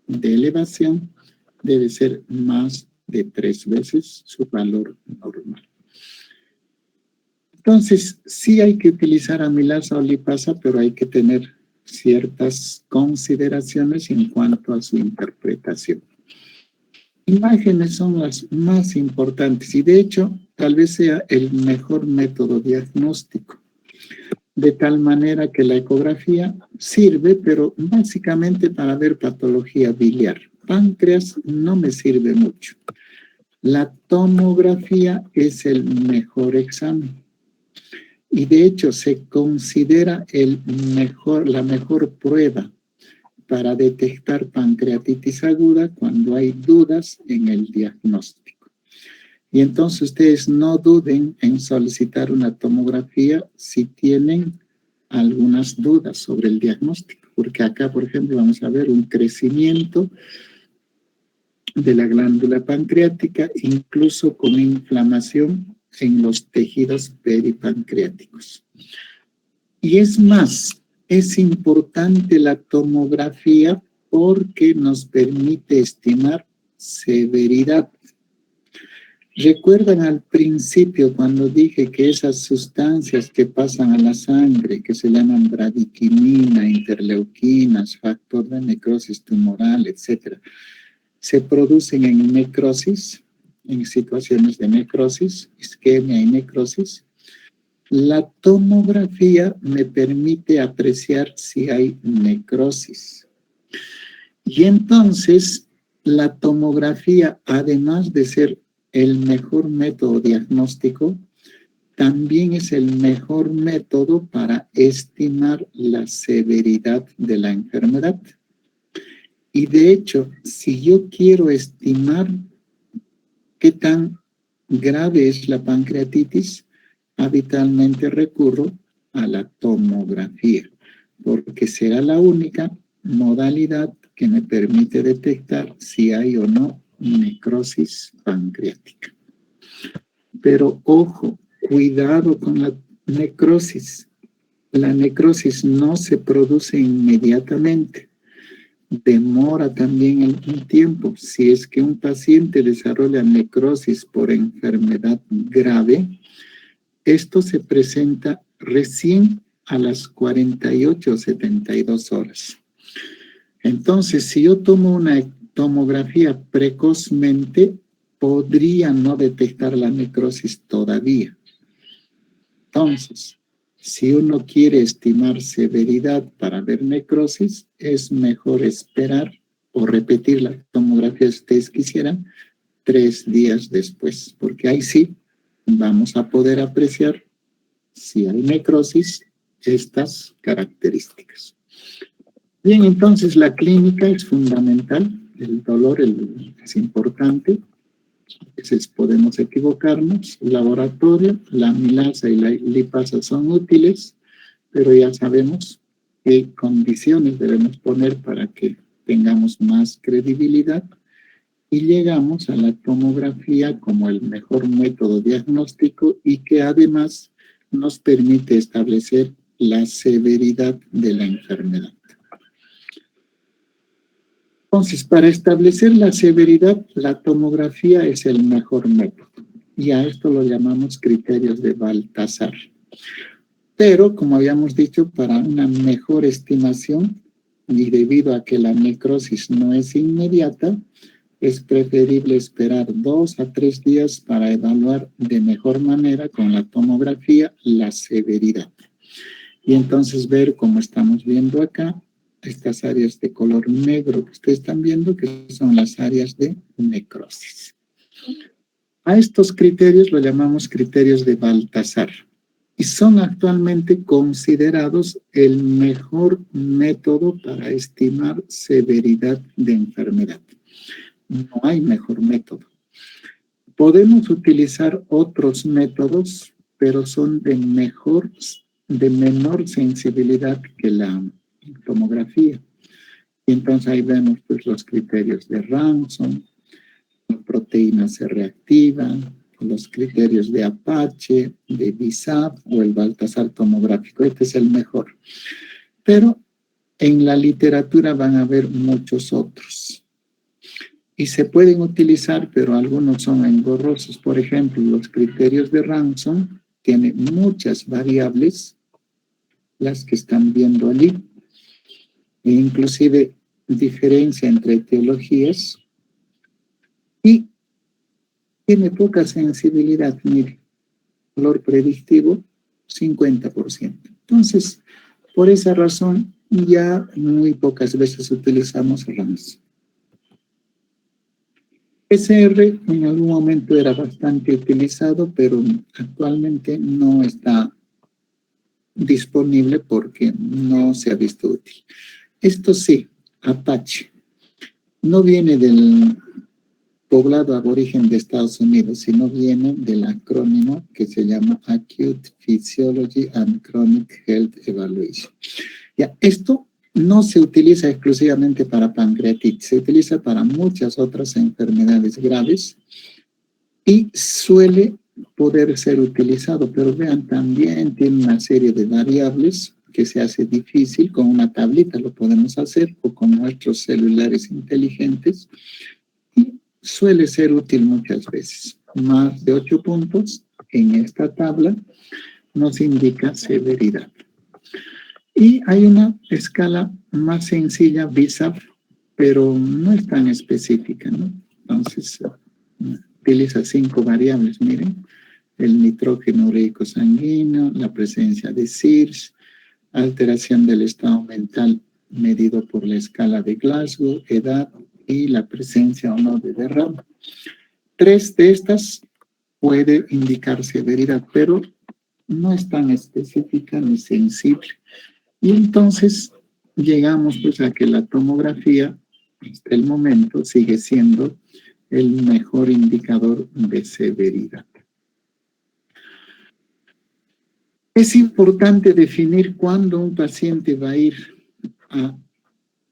de elevación debe ser más de 3 veces su valor normal. Entonces, sí hay que utilizar amilasa o lipasa, pero hay que tener ciertas consideraciones en cuanto a su interpretación. Imágenes son las más importantes y de hecho tal vez sea el mejor método diagnóstico, de tal manera que la ecografía sirve, pero básicamente para ver patología biliar. Páncreas no me sirve mucho. La tomografía es el mejor examen y de hecho se considera la mejor prueba para detectar pancreatitis aguda cuando hay dudas en el diagnóstico. Y entonces ustedes no duden en solicitar una tomografía si tienen algunas dudas sobre el diagnóstico, porque acá, por ejemplo, vamos a ver un crecimiento de la glándula pancreática, incluso con inflamación en los tejidos peripancreáticos. Y es más, es importante la tomografía porque nos permite estimar severidad. ¿Recuerdan al principio cuando dije que esas sustancias que pasan a la sangre, que se llaman bradiquinina, interleuquinas, factor de necrosis tumoral, etcétera, se producen en necrosis, en situaciones de necrosis, isquemia y necrosis? La tomografía me permite apreciar si hay necrosis. Y entonces, la tomografía, además de ser el mejor método diagnóstico, también es el mejor método para estimar la severidad de la enfermedad. Y de hecho, si yo quiero estimar qué tan grave es la pancreatitis, habitualmente recurro a la tomografía, porque será la única modalidad que me permite detectar si hay o no necrosis pancreática. Pero ojo, cuidado con la necrosis. La necrosis no se produce inmediatamente. Demora también un tiempo. Si es que un paciente desarrolla necrosis por enfermedad grave, esto se presenta recién a las 48 o 72 horas. Entonces, si yo tomo una tomografía precozmente, podría no detectar la necrosis todavía. Entonces, si uno quiere estimar severidad para ver necrosis, es mejor esperar o repetir la tomografía si ustedes quisieran 3 días después, porque ahí sí vamos a poder apreciar si hay necrosis, estas características. Bien, entonces la clínica es fundamental, el dolor es importante, a veces podemos equivocarnos, el laboratorio, la amilasa y la lipasa son útiles, pero ya sabemos qué condiciones debemos poner para que tengamos más credibilidad y llegamos a la tomografía como el mejor método diagnóstico y que además nos permite establecer la severidad de la enfermedad. Entonces, para establecer la severidad, la tomografía es el mejor método. Y a esto lo llamamos criterios de Baltasar. Pero, como habíamos dicho, para una mejor estimación, y debido a que la necrosis no es inmediata, es preferible esperar 2 a 3 días para evaluar de mejor manera con la tomografía la severidad. Y entonces ver, como estamos viendo acá, estas áreas de color negro que ustedes están viendo, que son las áreas de necrosis. A estos criterios lo llamamos criterios de Baltasar y son actualmente considerados el mejor método para estimar severidad de enfermedad. No hay mejor método. Podemos utilizar otros métodos, pero son de menor sensibilidad que la tomografía. Y entonces ahí vemos pues, los criterios de Ranson, la proteína C reactiva, los criterios de Apache, de BISAP o el Baltasar tomográfico. Este es el mejor. Pero en la literatura van a haber muchos otros. Y se pueden utilizar, pero algunos son engorrosos. Por ejemplo, los criterios de Ranson tienen muchas variables, las que están viendo allí, e inclusive diferencia entre etiologías, y tiene poca sensibilidad. Mire, valor predictivo 50%. Entonces, por esa razón, ya muy pocas veces utilizamos Ranson. PCR en algún momento era bastante utilizado, pero actualmente no está disponible porque no se ha visto útil. Esto sí, Apache, no viene del poblado aborigen de Estados Unidos, sino viene del acrónimo que se llama Acute Physiology and Chronic Health Evaluation. Ya, esto no se utiliza exclusivamente para pancreatitis, se utiliza para muchas otras enfermedades graves y suele poder ser utilizado, pero vean, también tiene una serie de variables que se hace difícil. Con una tablita lo podemos hacer o con nuestros celulares inteligentes, y suele ser útil muchas veces. Más de 8 puntos en esta tabla nos indica severidad. Y hay una escala más sencilla, BISAP, pero no es tan específica, ¿no? Entonces, utiliza 5 variables, miren: el nitrógeno ureico sanguíneo, la presencia de CIRS, alteración del estado mental medido por la escala de Glasgow, edad y la presencia o no de derrame. 3 de estas puede indicar severidad, pero no es tan específica ni sensible. Y entonces llegamos pues a que la tomografía hasta el momento sigue siendo el mejor indicador de severidad. Es importante definir cuándo un paciente va a ir a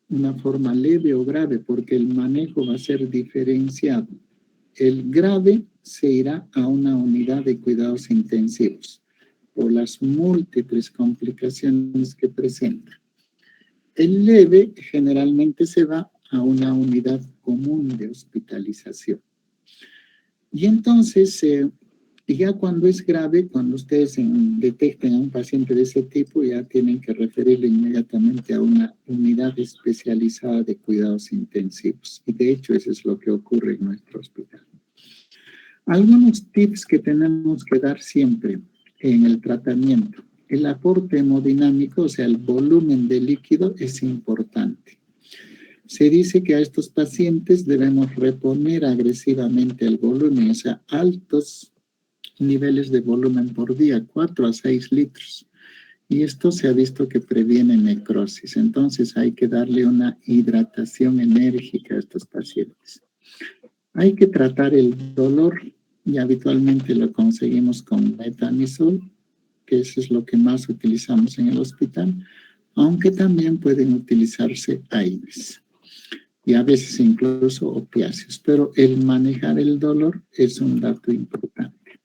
una forma leve o grave, porque el manejo va a ser diferenciado. El grave se irá a una unidad de cuidados intensivos por las múltiples complicaciones que presenta. El leve generalmente se va a una unidad común de hospitalización. Y entonces, ya cuando es grave, cuando ustedes detecten a un paciente de ese tipo, ya tienen que referirle inmediatamente a una unidad especializada de cuidados intensivos. Y de hecho, eso es lo que ocurre en nuestro hospital. Algunos tips que tenemos que dar siempre en el tratamiento. El aporte hemodinámico, o sea, el volumen de líquido, es importante. Se dice que a estos pacientes debemos reponer agresivamente el volumen, o sea, altos niveles de volumen por día, 4 a 6 litros. Y esto se ha visto que previene necrosis. Entonces hay que darle una hidratación enérgica a estos pacientes. Hay que tratar el dolor, y habitualmente lo conseguimos con metamizol, que eso es lo que más utilizamos en el hospital, aunque también pueden utilizarse AINES y a veces incluso opiáceos, pero el manejar el dolor es un dato importante.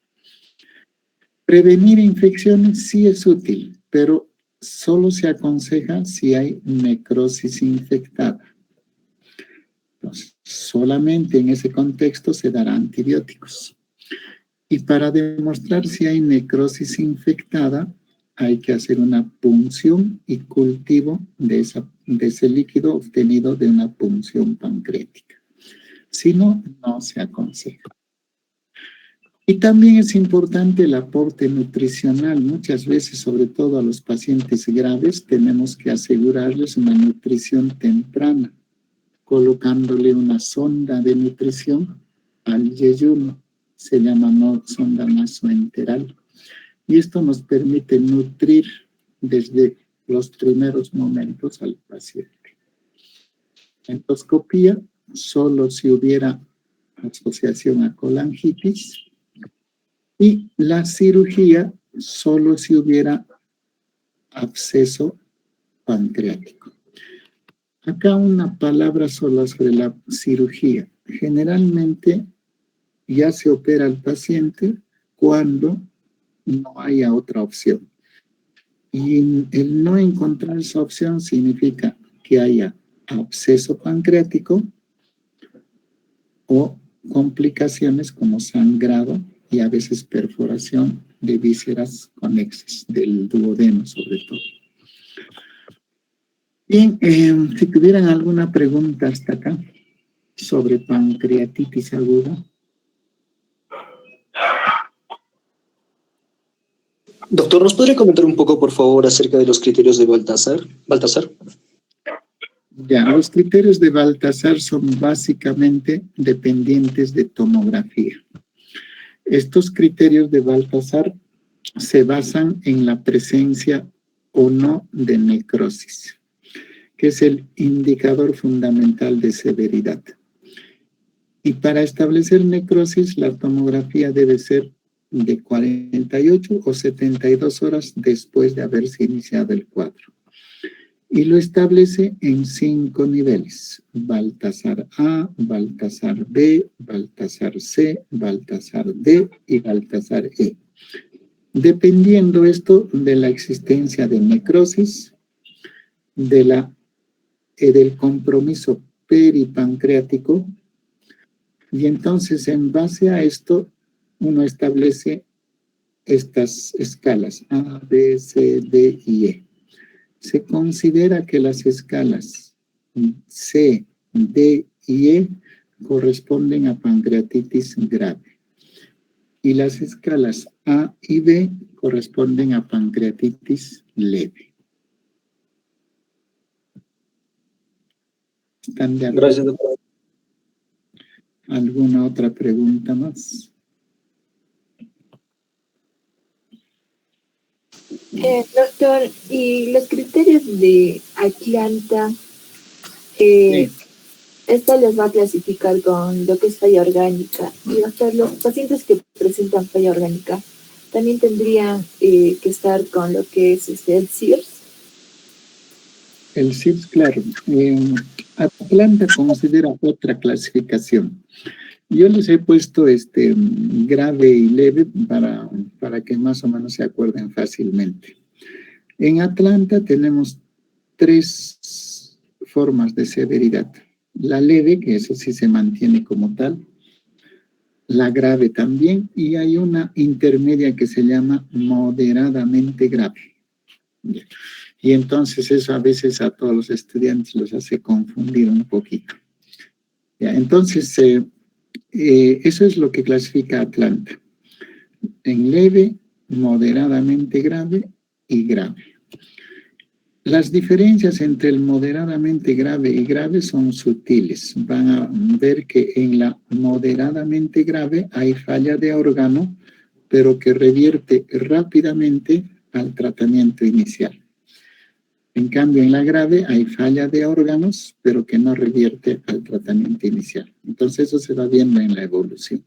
Prevenir infecciones sí es útil, pero solo se aconseja si hay necrosis infectada. Entonces, solamente en ese contexto se dará antibióticos. Y para demostrar si hay necrosis infectada, hay que hacer una punción y cultivo de ese líquido obtenido de una punción pancreática. Si no, no se aconseja. Y también es importante el aporte nutricional. Muchas veces, sobre todo a los pacientes graves, tenemos que asegurarles una nutrición temprana, colocándole una sonda de nutrición al yeyuno. Se llama sonda nasoenteral. Y esto nos permite nutrir desde los primeros momentos al paciente. Endoscopía, solo si hubiera asociación a colangitis. Y la cirugía, solo si hubiera absceso pancreático. Acá una palabra sola sobre la cirugía. Generalmente ya se opera al paciente cuando no haya otra opción. Y el no encontrar esa opción significa que haya absceso pancreático o complicaciones como sangrado y a veces perforación de vísceras conexas, del duodeno sobre todo. Bien, si tuvieran alguna pregunta hasta acá sobre pancreatitis aguda. Doctor, ¿nos podría comentar un poco, por favor, acerca de los criterios de Baltasar? Ya, los criterios de Baltasar son básicamente dependientes de tomografía. Estos criterios de Baltasar se basan en la presencia o no de necrosis, que es el indicador fundamental de severidad. Y para establecer necrosis, la tomografía debe ser de 48 o 72 horas después de haberse iniciado el cuadro. y lo establece en 5 niveles: Baltasar A, Baltasar B, Baltasar C, Baltasar D y Baltasar E. Dependiendo esto de la existencia de necrosis, del compromiso peripancreático, y entonces en base a esto uno establece estas escalas A, B, C, D y E. Se considera que las escalas C, D y E corresponden a pancreatitis grave y las escalas A y B corresponden a pancreatitis leve. ¿Están de acuerdo? Gracias, doctor. ¿Alguna otra pregunta más? Doctor, ¿y los criterios de Atlanta, esto les va a clasificar con lo que es falla orgánica? Y doctor, los pacientes que presentan falla orgánica también tendrían que estar con lo que es el CIRS. El CIRS, claro. Atlanta considera otra clasificación. Yo les he puesto grave y leve para que más o menos se acuerden fácilmente. En Atlanta tenemos 3 formas de severidad. La leve, que eso sí se mantiene como tal. La grave también. Y hay una intermedia que se llama moderadamente grave. Y entonces eso a veces a todos los estudiantes los hace confundir un poquito. ¿Ya? Entonces, eso es lo que clasifica Atlanta. En leve, moderadamente grave y grave. Las diferencias entre el moderadamente grave y grave son sutiles. Van a ver que en la moderadamente grave hay falla de órgano, pero que revierte rápidamente al tratamiento inicial. En cambio, en la grave hay falla de órganos, pero que no revierte al tratamiento inicial. Entonces, eso se va viendo en la evolución.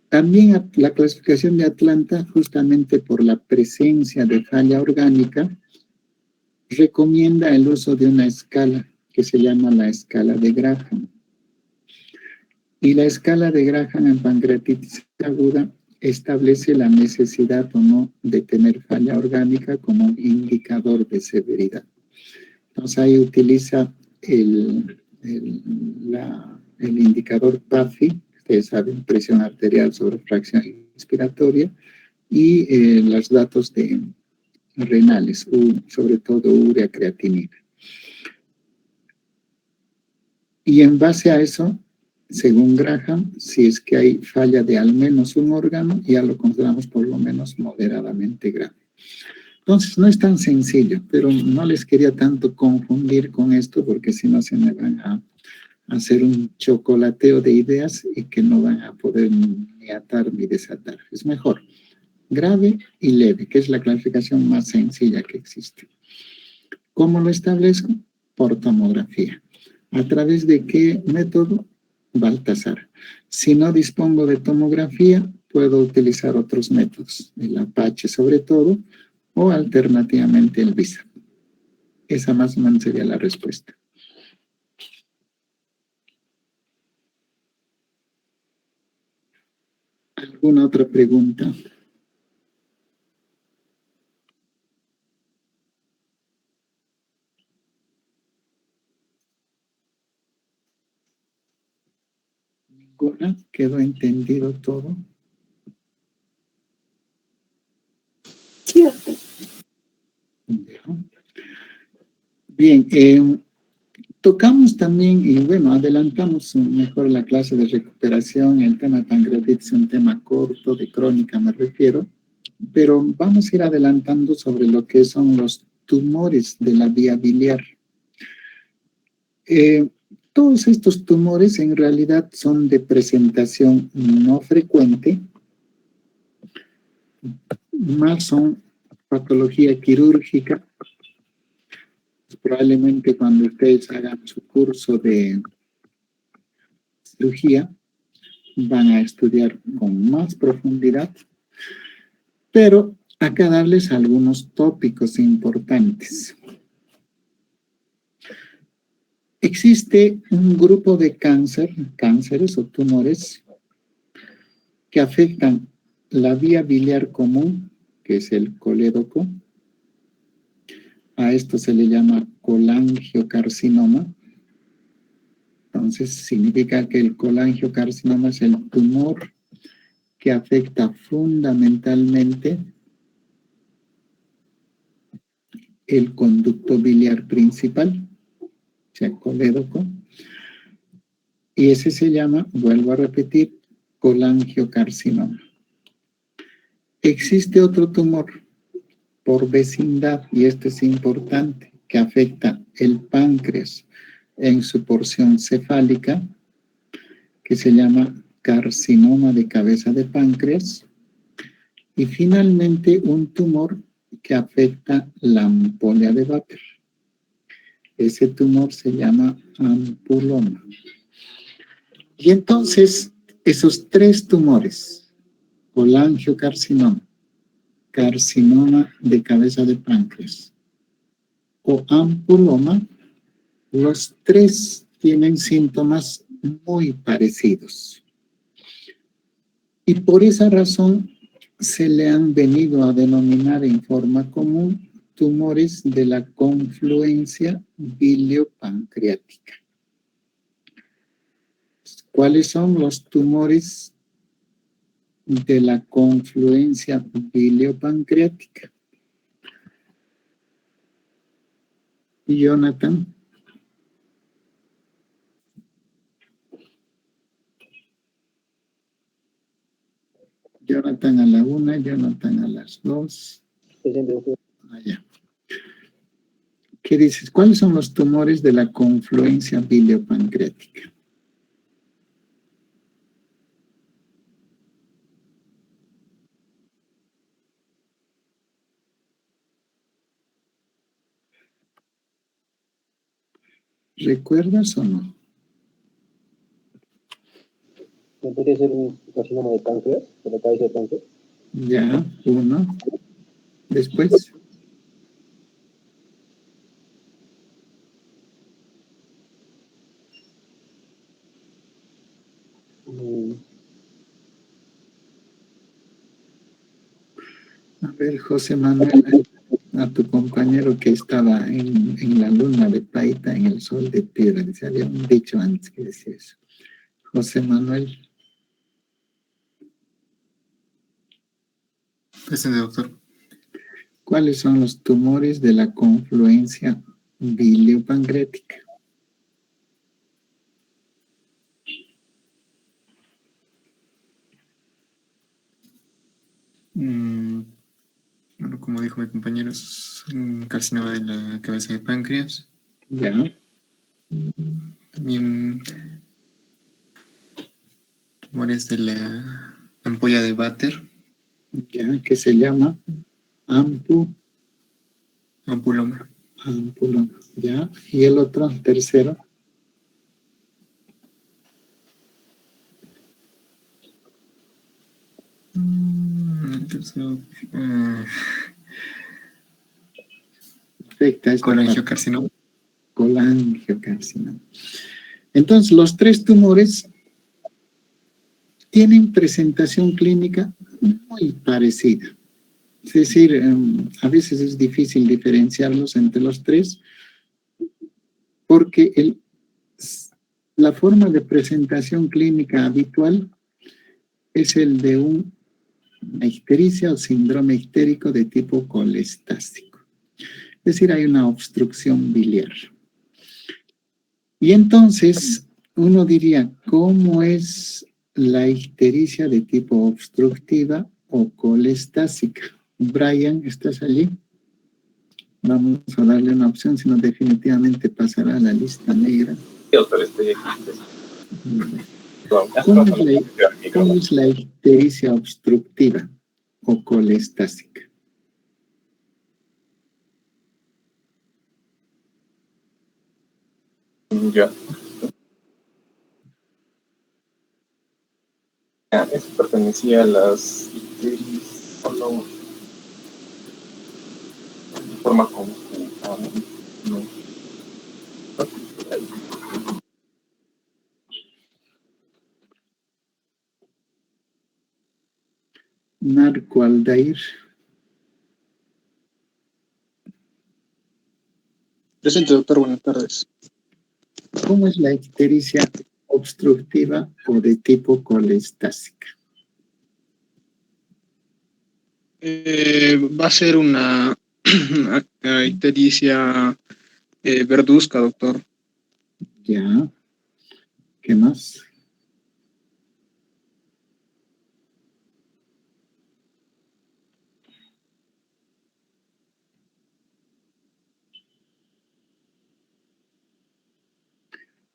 También la clasificación de Atlanta, justamente por la presencia de falla orgánica, recomienda el uso de una escala que se llama la escala de Graham. Y la escala de Graham en pancreatitis aguda establece la necesidad o no de tener falla orgánica como un indicador de severidad. Entonces ahí utiliza el indicador PAFI, ustedes saben, presión arterial sobre fracción inspiratoria, y los datos renales, sobre todo urea creatinina. Y en base a eso, según Graham, si es que hay falla de al menos un órgano, ya lo consideramos por lo menos moderadamente grave. Entonces, no es tan sencillo, pero no les quería tanto confundir con esto, porque si no se me van a hacer un chocolateo de ideas y que no van a poder ni atar ni desatar. Es mejor grave y leve, que es la clasificación más sencilla que existe. ¿Cómo lo establezco? Por tomografía. ¿A través de qué método? Baltasar. Si no dispongo de tomografía, puedo utilizar otros métodos, el Apache sobre todo, o alternativamente el VISA. Esa más o menos sería la respuesta. ¿Alguna otra pregunta? ¿Ninguna? ¿Quedó entendido todo? Sí. Bien, tocamos también, y bueno, adelantamos mejor la clase de recuperación. El tema de pancreatitis es un tema corto, de crónica me refiero, pero vamos a ir adelantando sobre lo que son los tumores de la vía biliar. Todos estos tumores en realidad son de presentación no frecuente, más son patología quirúrgica. Probablemente cuando ustedes hagan su curso de cirugía van a estudiar con más profundidad, pero acá darles algunos tópicos importantes. Existe un grupo de cánceres o tumores que afectan la vía biliar común, que es el colédoco. A esto se le llama colangiocarcinoma. Entonces, significa que el colangiocarcinoma es el tumor que afecta fundamentalmente el conducto biliar principal, o sea, colédoco. Y ese se llama, vuelvo a repetir, colangiocarcinoma. Existe otro tumor por vecindad, y este es importante, que afecta el páncreas en su porción cefálica, que se llama carcinoma de cabeza de páncreas. Y finalmente un tumor que afecta la ampolla de Baker. Ese tumor se llama ampuloma. Y entonces, esos tres tumores, colangiocarcinoma, carcinoma de cabeza de páncreas o ampuloma, los tres tienen síntomas muy parecidos. Y por esa razón se le han venido a denominar en forma común tumores de la confluencia biliopancreática. ¿Cuáles son los tumores de la confluencia biliopancreática? Jonathan. Jonathan a la 1, Jonathan a las 2. Allá. ¿Qué dices? ¿Cuáles son los tumores de la confluencia biliopancreática? ¿Recuerdas o no? ¿No podría ser un carcinoma de páncreas, de la cabeza de páncreas? Ya, 1. Después. A ver, José Manuel, a tu compañero que estaba en la luna de Paita, en el sol de piedra. Dice, había un dicho antes que decía eso. José Manuel. Presente, doctor. ¿Cuáles son los tumores de la confluencia biliopancreática? Bueno, como dijo mi compañero, es un carcinoma de la cabeza de páncreas. Ya. También tumores de la ampolla de Baker. Ya, que se llama ampuloma. Ampuloma, ya. Y el otro, tercero. Perfecta. Colangiocarcinoma. Colangiocarcinoma. Entonces, los tres tumores tienen presentación clínica muy parecida. Es decir, a veces es difícil diferenciarlos entre los tres porque la forma de presentación clínica habitual es el de una ictericia o síndrome ictérico de tipo colestásico. Es decir, hay una obstrucción biliar. Y entonces uno diría, ¿cómo es la ictericia de tipo obstructiva o colestásica? Brian, ¿estás allí? Vamos a darle una opción, si no definitivamente pasará a la lista negra. Sí, doctor, estoy aquí. ¿Cómo es la ictericia obstructiva o colestásica? Ya. Eso pertenecía a las icteris. forma como no. Marco Aldair. Presente, doctor. Buenas tardes. ¿Cómo es la ictericia obstructiva o de tipo colestásica? Va a ser una ictericia verduzca, doctor. Ya. ¿Qué más?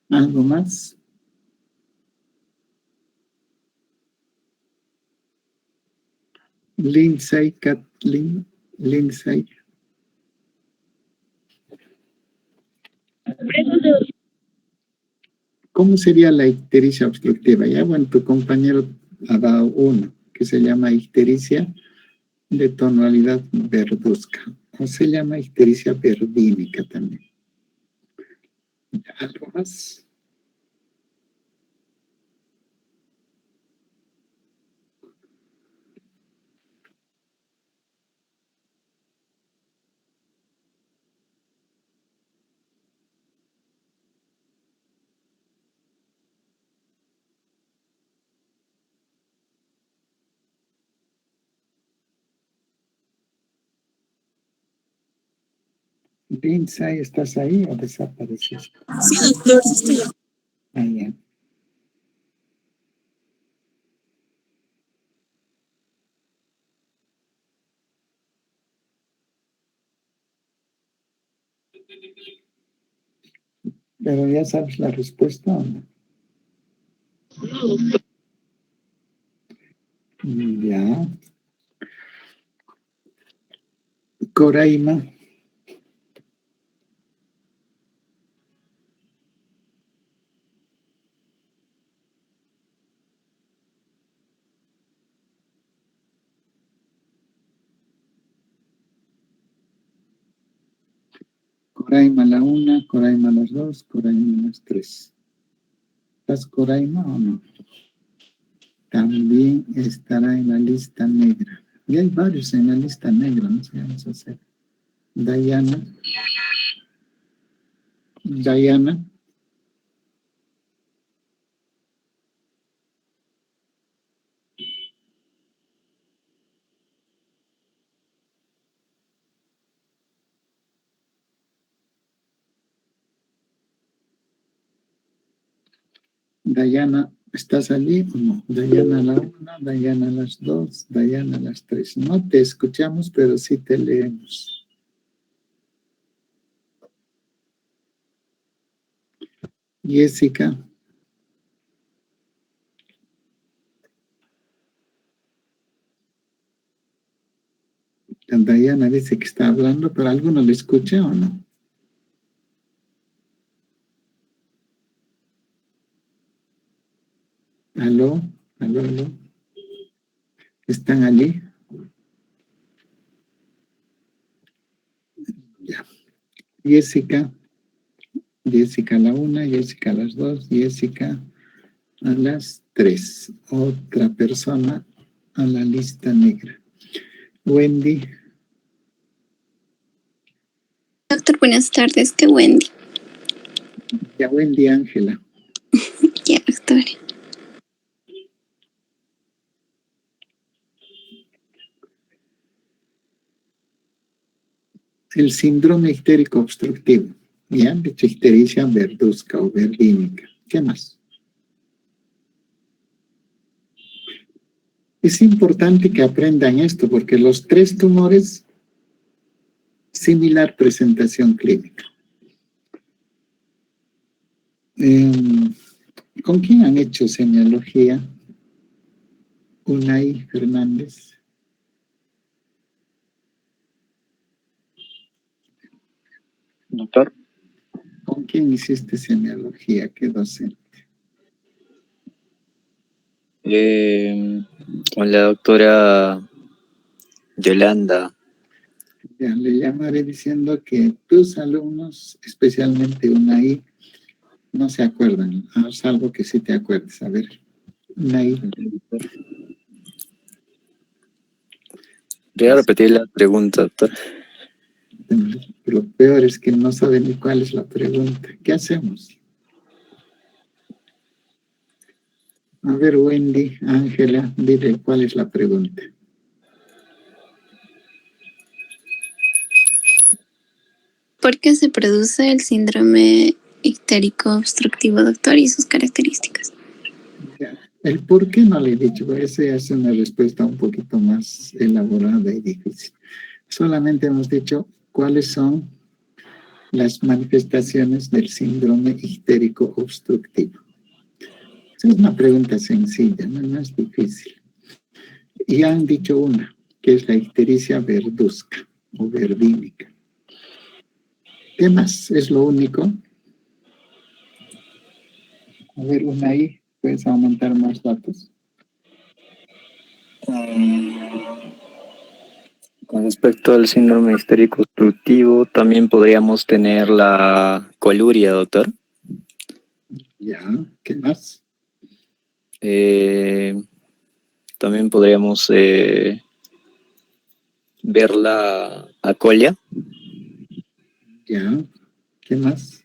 ¿Algo más? Lindsay, Kathleen, Lindsay. ¿Cómo sería la ictericia obstructiva? Ya, bueno, tu compañero ha dado uno, que se llama ictericia de tonalidad verduzca, o se llama ictericia verdínica también. ¿Algo más? Lindsay, ¿estás ahí o desapareciste? Sí, doctor, sí estoy aquí. Ah, ya. Pero ya sabes la respuesta o no. Ya. Coraima. Coraima la 1, Coraima las 2, Coraima las 3. ¿Estás Coraima o no? También estará en la lista negra. Y hay varios en la lista negra, no sé qué vamos a hacer. Diana. Diana, ¿estás allí o no? Diana la 1, Diana las 2, Diana las 3. No te escuchamos, pero sí te leemos. Jessica. Diana dice que está hablando, pero ¿alguno le escucha o no? ¿Aló? ¿Aló? ¿Aló? ¿Están allí? Ya. Jessica. Jessica a la 1, Jessica a las 2, Jessica a las 3. Otra persona a la lista negra. Wendy. Doctor, buenas tardes, que Wendy. Ya, Wendy Ángela. Ya, doctor. El síndrome ictérico obstructivo. Ya, ictericia verduzca o verdínica. ¿Qué más? Es importante que aprendan esto porque los 3 tumores, similar presentación clínica. ¿Con quién han hecho semiología? Unai Fernández. Doctor. ¿Con quién hiciste semiología? ¿Qué docente? Con la doctora Yolanda. Ya le llamaré diciendo que tus alumnos, especialmente Unai, no se acuerdan, salvo que sí te acuerdes. A ver, Unai. Voy a repetir la pregunta, doctor. Lo peor es que no saben ni cuál es la pregunta. ¿Qué hacemos? A ver, Wendy, Ángela, dile cuál es la pregunta. ¿Por qué se produce el síndrome ictérico obstructivo, doctor, y sus características? El por qué no le he dicho, esa es una respuesta un poquito más elaborada y difícil. Solamente hemos dicho cuáles son las manifestaciones del síndrome ictérico obstructivo. Esa es una pregunta sencilla, no es difícil. Y han dicho una, que es la ictericia verdusca o verdínica. ¿Qué más? ¿Es lo único? A ver, una ahí. ¿Puedes aumentar más datos? Con respecto al síndrome histérico obstructivo, también podríamos tener la coluria, doctor. Ya, ¿qué más? También podríamos ver la acolia. Ya, ¿qué más?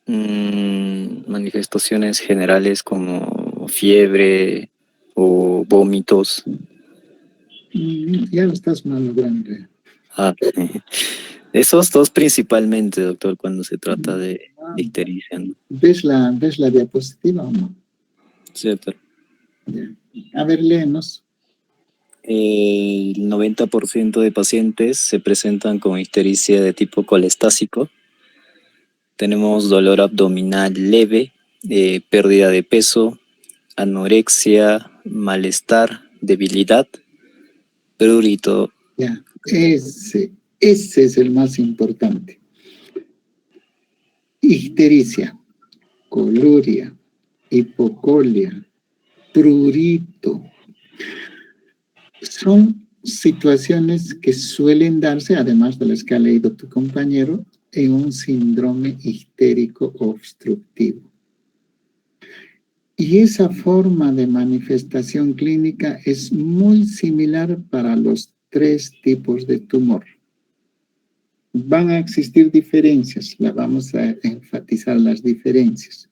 Manifestaciones generales como fiebre o vómitos. Ya lo estás malogrando. Esos dos principalmente, doctor, cuando se trata de ictericia, ¿no? ¿Ves la diapositiva o no? Sí, doctor. Ya. A ver, léenos. El 90% de pacientes se presentan con ictericia de tipo colestásico. Tenemos dolor abdominal leve, pérdida de peso, anorexia, malestar, debilidad, prurito. Ya, ese es el más importante. Ictericia, coluria, hipocolia, prurito. Son situaciones que suelen darse, además de las que ha leído tu compañero, en un síndrome ictérico obstructivo. Y esa forma de manifestación clínica es muy similar para los 3 tipos de tumor. Van a existir diferencias, vamos a enfatizar las diferencias,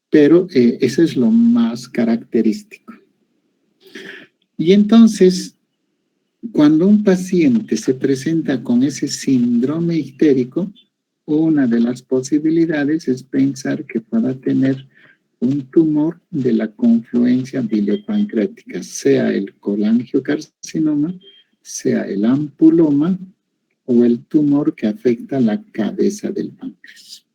pero eso es lo más característico. Y entonces, cuando un paciente se presenta con ese síndrome ictérico, una de las posibilidades es pensar que pueda tener un tumor de la confluencia biliopancreática, sea el colangiocarcinoma, sea el ampuloma o el tumor que afecta la cabeza del páncreas.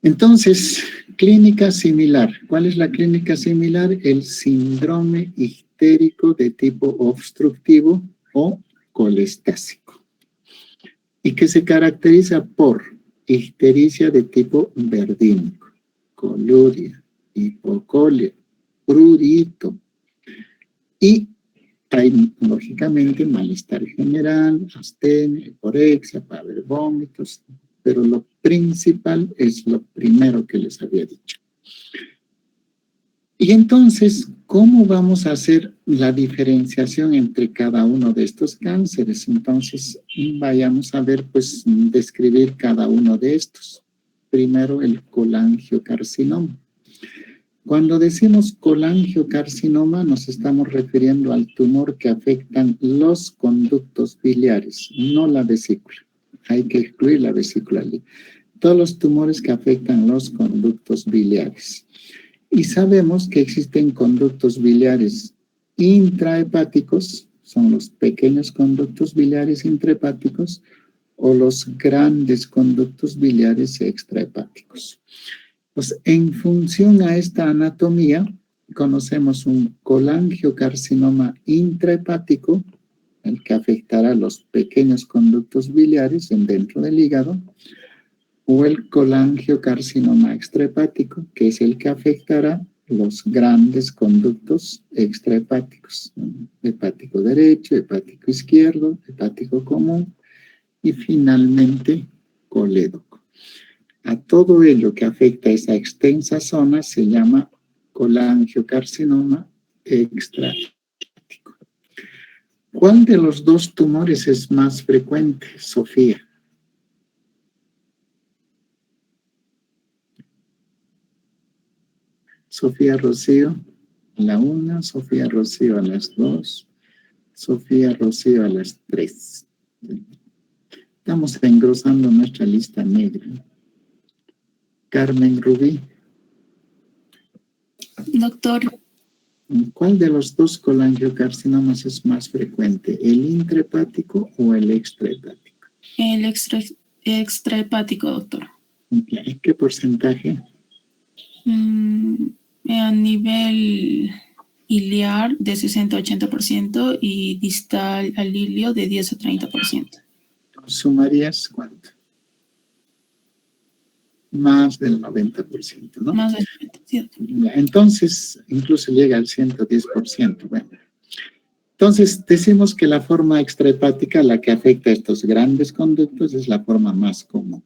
Entonces, clínica similar. ¿Cuál es la clínica similar? El síndrome ictérico de tipo obstructivo o colestásico, y que se caracteriza por ictericia de tipo verdínico, coluria, hipocolia, prurito, y hay, lógicamente, malestar general, astenia, hiporexia, para haber vómitos, pero lo principal es lo primero que les había dicho. Y entonces, ¿cómo vamos a hacer la diferenciación entre cada uno de estos cánceres? Entonces, vayamos a ver, pues, describir cada uno de estos. Primero, el colangiocarcinoma. Cuando decimos colangiocarcinoma, nos estamos refiriendo al tumor que afectan los conductos biliares, no la vesícula. Hay que excluir la vesícula. Todos los tumores que afectan los conductos biliares. Y sabemos que existen conductos biliares intrahepáticos, son los pequeños conductos biliares intrahepáticos, o los grandes conductos biliares extrahepáticos. Pues en función a esta anatomía, conocemos un colangiocarcinoma intrahepático, el que afectará los pequeños conductos biliares dentro del hígado, o el colangiocarcinoma extrahepático, que es el que afectará los grandes conductos extrahepáticos, ¿no? Hepático derecho, hepático izquierdo, hepático común y finalmente colédoco. A todo ello que afecta esa extensa zona se llama colangiocarcinoma extrahepático. ¿Cuál de los dos tumores es más frecuente, Sofía? Sofía Rocío a la 1, Sofía Rocío a las 2, Sofía Rocío a las 3. Estamos engrosando nuestra lista negra. Carmen Rubí. Doctor. ¿Cuál de los dos colangiocarcinomas es más frecuente, el intrahepático o el extrahepático? El extrahepático, doctor. ¿Qué porcentaje? A nivel iliar de 60-80% y distal al ilio de 10 a 30%. ¿Sumarías cuánto? Más del 90%, ¿no? Más del 90%. Entonces, incluso llega al 110%. Bueno. Entonces, decimos que la forma extrahepática, la que afecta a estos grandes conductos, es la forma más común.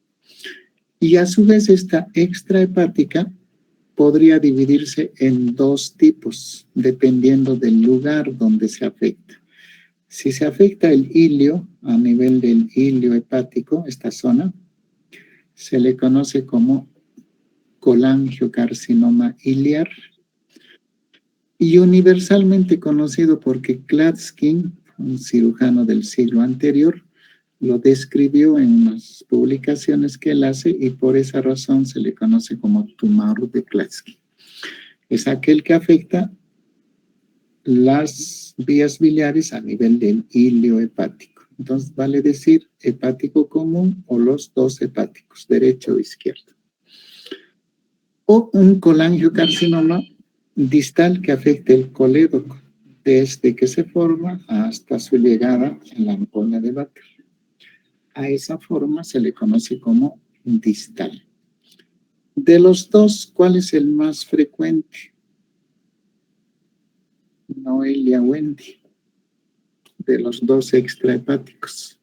Y a su vez, esta extrahepática podría dividirse en dos tipos, dependiendo del lugar donde se afecta. Si se afecta el ilio, a nivel del ilio hepático, esta zona, se le conoce como colangiocarcinoma iliar y universalmente conocido porque Klatskin, un cirujano del siglo anterior, lo describió en unas publicaciones que él hace y por esa razón se le conoce como tumor de Klatskin. Es aquel que afecta las vías biliares a nivel del ilio hepático. Entonces vale decir hepático común o los dos hepáticos, derecho o izquierdo. O un colangiocarcinoma distal que afecte el colédoco, desde que se forma hasta su llegada en la ampolla de Vater. A esa forma se le conoce como distal. De los dos, ¿cuál es el más frecuente? Noelia Wendy. De los dos extrahepáticos.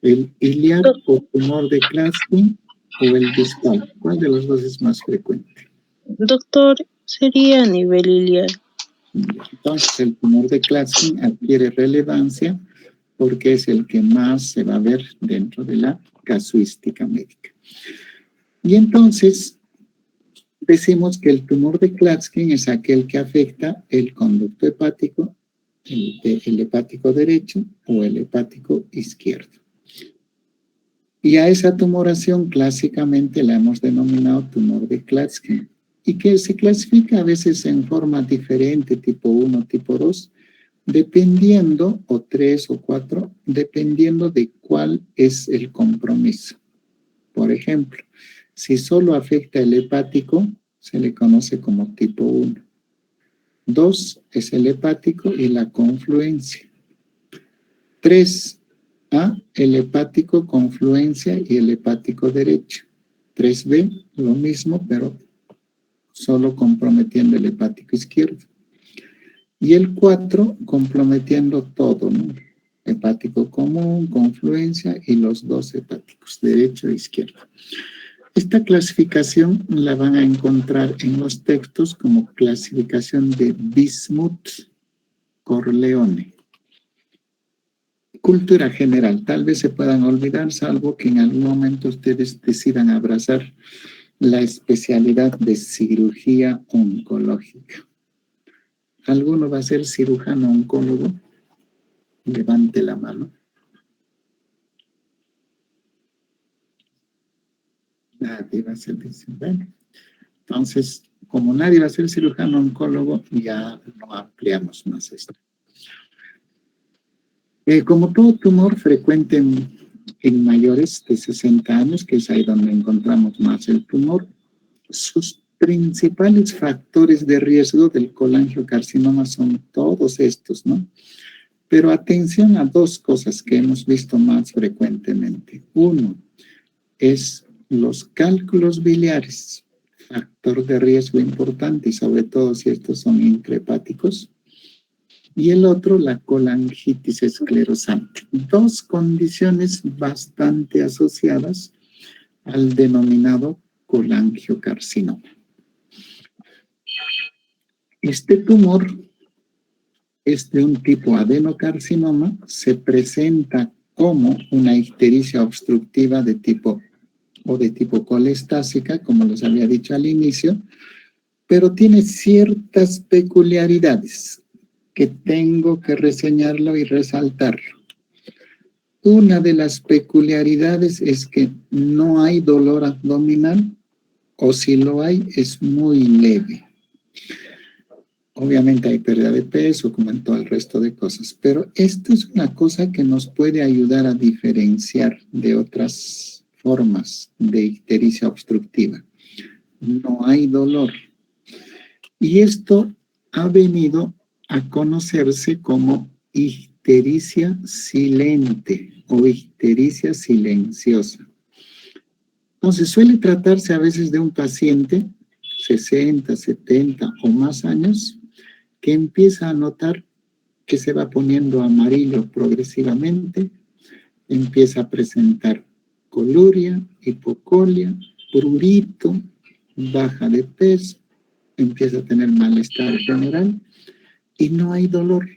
¿El iliar o tumor de Klatskin o el distal? ¿Cuál de los dos es más frecuente? Doctor, sería a nivel iliar. Entonces, el tumor de Klatskin adquiere relevancia porque es el que más se va a ver dentro de la casuística médica. Y entonces, decimos que el tumor de Klatskin es aquel que afecta el conducto hepático, el hepático derecho o el hepático izquierdo. Y a esa tumoración clásicamente la hemos denominado tumor de Klatskin y que se clasifica a veces en forma diferente, tipo 1, tipo 2, dependiendo, o 3 o 4, dependiendo de cuál es el compromiso. Por ejemplo, si solo afecta el hepático, se le conoce como tipo 1. 2 es el hepático y la confluencia. 3, el hepático, confluencia y el hepático derecho. 3B, lo mismo, pero solo comprometiendo el hepático izquierdo. Y el 4, comprometiendo todo, ¿no? Hepático común, confluencia y los dos hepáticos, derecho e izquierdo. Esta clasificación la van a encontrar en los textos como clasificación de Bismuth-Corleone. Cultura general, tal vez se puedan olvidar, salvo que en algún momento ustedes decidan abrazar la especialidad de cirugía oncológica. ¿Alguno va a ser cirujano oncólogo? Levante la mano. Nadie va a ser bueno. Entonces, como nadie va a ser cirujano oncólogo, ya no ampliamos más esto. Como todo tumor frecuente en mayores de 60 años, que es ahí donde encontramos más el tumor, sus principales factores de riesgo del colangiocarcinoma son todos estos, ¿no? Pero atención a dos cosas que hemos visto más frecuentemente. Uno es los cálculos biliares factor de riesgo importante, y sobre todo si estos son intrahepáticos. Y el otro, la colangitis esclerosante. Dos condiciones bastante asociadas al denominado colangiocarcinoma. Este tumor es de un tipo adenocarcinoma, se presenta como una ictericia obstructiva de tipo colestásica, como les había dicho al inicio, pero tiene ciertas peculiaridades que tengo que reseñarlo y resaltarlo. Una de las peculiaridades es que no hay dolor abdominal, o si lo hay, es muy leve. Obviamente hay pérdida de peso, como en todo el resto de cosas, pero esto es una cosa que nos puede ayudar a diferenciar de otras formas de ictericia obstructiva. No hay dolor. Y esto ha venido a conocerse como ictericia silente o ictericia silenciosa. Entonces suele tratarse a veces de un paciente 60, 70 o más años que empieza a notar que se va poniendo amarillo progresivamente, empieza a presentar coluria, hipocolia, prurito, baja de peso, empieza a tener malestar general y no hay dolor.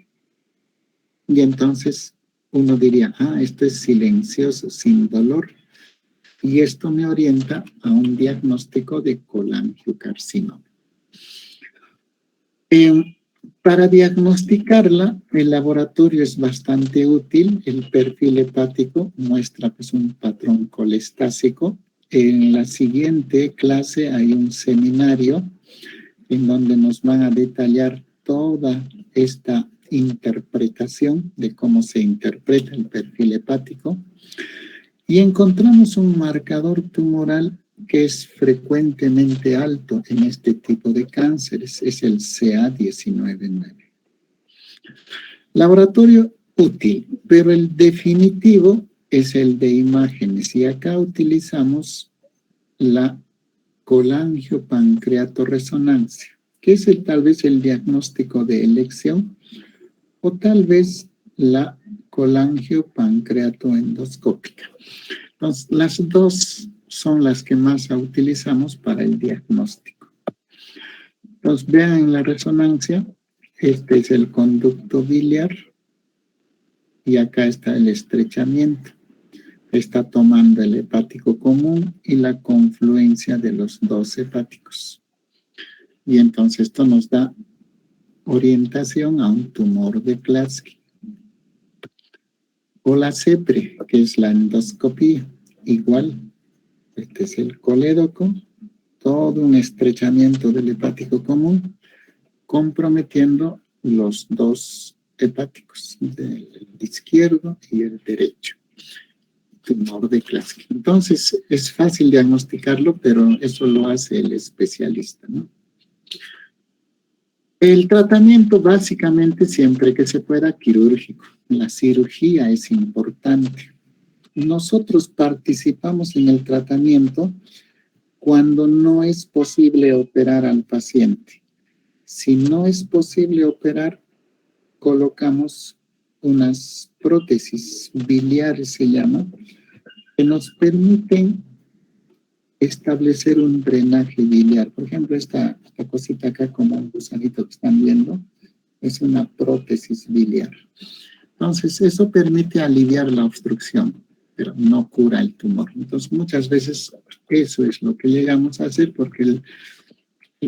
Y entonces uno diría, esto es silencioso, sin dolor. Y esto me orienta a un diagnóstico de colangiocarcinoma. Para diagnosticarla, el laboratorio es bastante útil. El perfil hepático muestra pues, un patrón colestásico. En la siguiente clase hay un seminario en donde nos van a detallar toda esta interpretación de cómo se interpreta el perfil hepático. Y encontramos un marcador tumoral que es frecuentemente alto en este tipo de cánceres, es el CA19-9. Laboratorio útil, pero el definitivo es el de imágenes, y acá utilizamos la colangiopancreatorresonancia, que es tal vez el diagnóstico de elección, o tal vez la colangiopancreatoendoscópica. Entonces, las dos son las que más utilizamos para el diagnóstico. Entonces, vean en la resonancia, este es el conducto biliar y acá está el estrechamiento. Está tomando el hepático común y la confluencia de los dos hepáticos. Y entonces esto nos da orientación a un tumor de Klatsky. O la CEPRE, que es la endoscopía, igual. Este es el colédoco, todo un estrechamiento del hepático común, comprometiendo los dos hepáticos, el izquierdo y el derecho. Tumor de Klatsky. Entonces, es fácil diagnosticarlo, pero eso lo hace el especialista, ¿no? El tratamiento básicamente siempre que se pueda quirúrgico. La cirugía es importante. Nosotros participamos en el tratamiento cuando no es posible operar al paciente. Si no es posible operar, colocamos unas prótesis biliares, se llama, que nos permiten establecer un drenaje biliar. Por ejemplo, esta cosita acá, como un gusanito que están viendo, es una prótesis biliar. Entonces, eso permite aliviar la obstrucción, pero no cura el tumor. Entonces, muchas veces eso es lo que llegamos a hacer porque el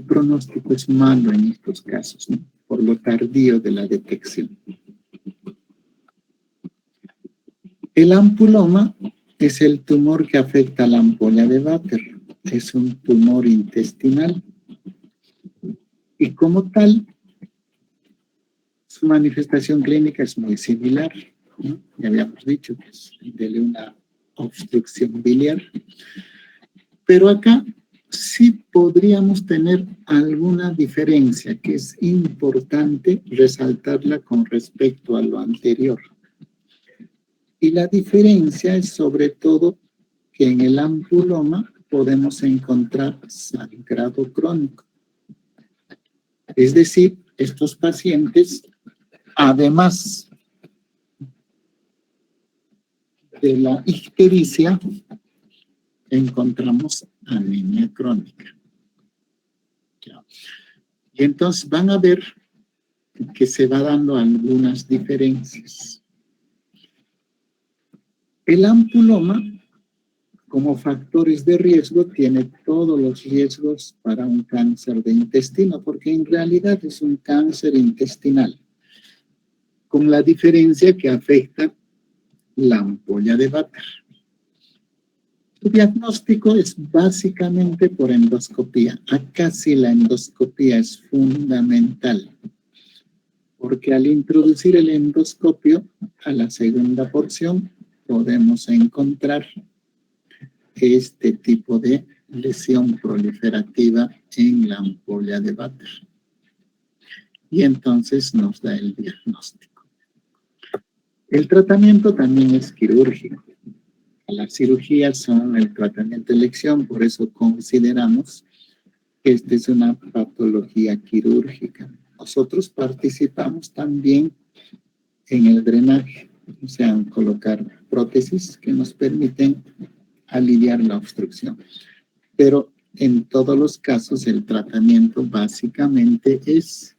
pronóstico es malo en estos casos, ¿no? Por lo tardío de la detección. El ampuloma es el tumor que afecta a la ampolla de Vater. Es un tumor intestinal. Y como tal, su manifestación clínica es muy similar, ¿no? Ya habíamos dicho que es de una obstrucción biliar. Pero acá sí podríamos tener alguna diferencia que es importante resaltarla con respecto a lo anterior. Y la diferencia es sobre todo que en el ampuloma podemos encontrar sangrado crónico. Es decir, estos pacientes, además de la ictericia, encontramos anemia crónica. Y entonces van a ver que se va dando algunas diferencias. El ampuloma, como factores de riesgo, tiene todos los riesgos para un cáncer de intestino, porque en realidad es un cáncer intestinal, con la diferencia que afecta la ampolla de Vater. Su diagnóstico es básicamente por endoscopía. Acá sí la endoscopía es fundamental, porque al introducir el endoscopio a la segunda porción podemos encontrar este tipo de lesión proliferativa en la ampolla de Vater. Y entonces nos da el diagnóstico. El tratamiento también es quirúrgico. Las cirugías son el tratamiento de elección, por eso consideramos que esta es una patología quirúrgica. Nosotros participamos también en el drenaje, o sea, colocar prótesis que nos permiten aliviar la obstrucción. Pero en todos los casos el tratamiento básicamente es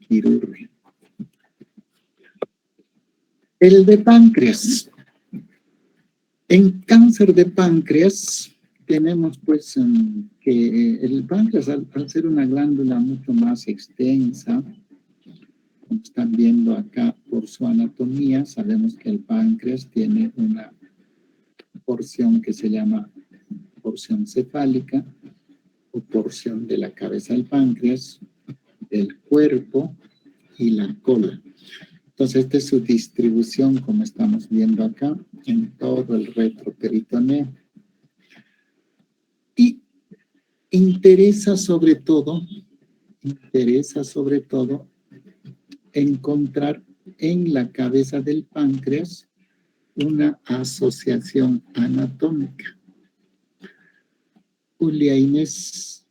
quirúrgico. El de páncreas. En cáncer de páncreas tenemos pues que el páncreas al ser una glándula mucho más extensa, como están viendo acá por su anatomía, sabemos que el páncreas tiene una porción que se llama porción cefálica o porción de la cabeza del páncreas, del cuerpo y la cola. Entonces, esta es su distribución, como estamos viendo acá, en todo el retroperitoneo. Y interesa sobre todo encontrar en la cabeza del páncreas una asociación anatómica. Julia Inés.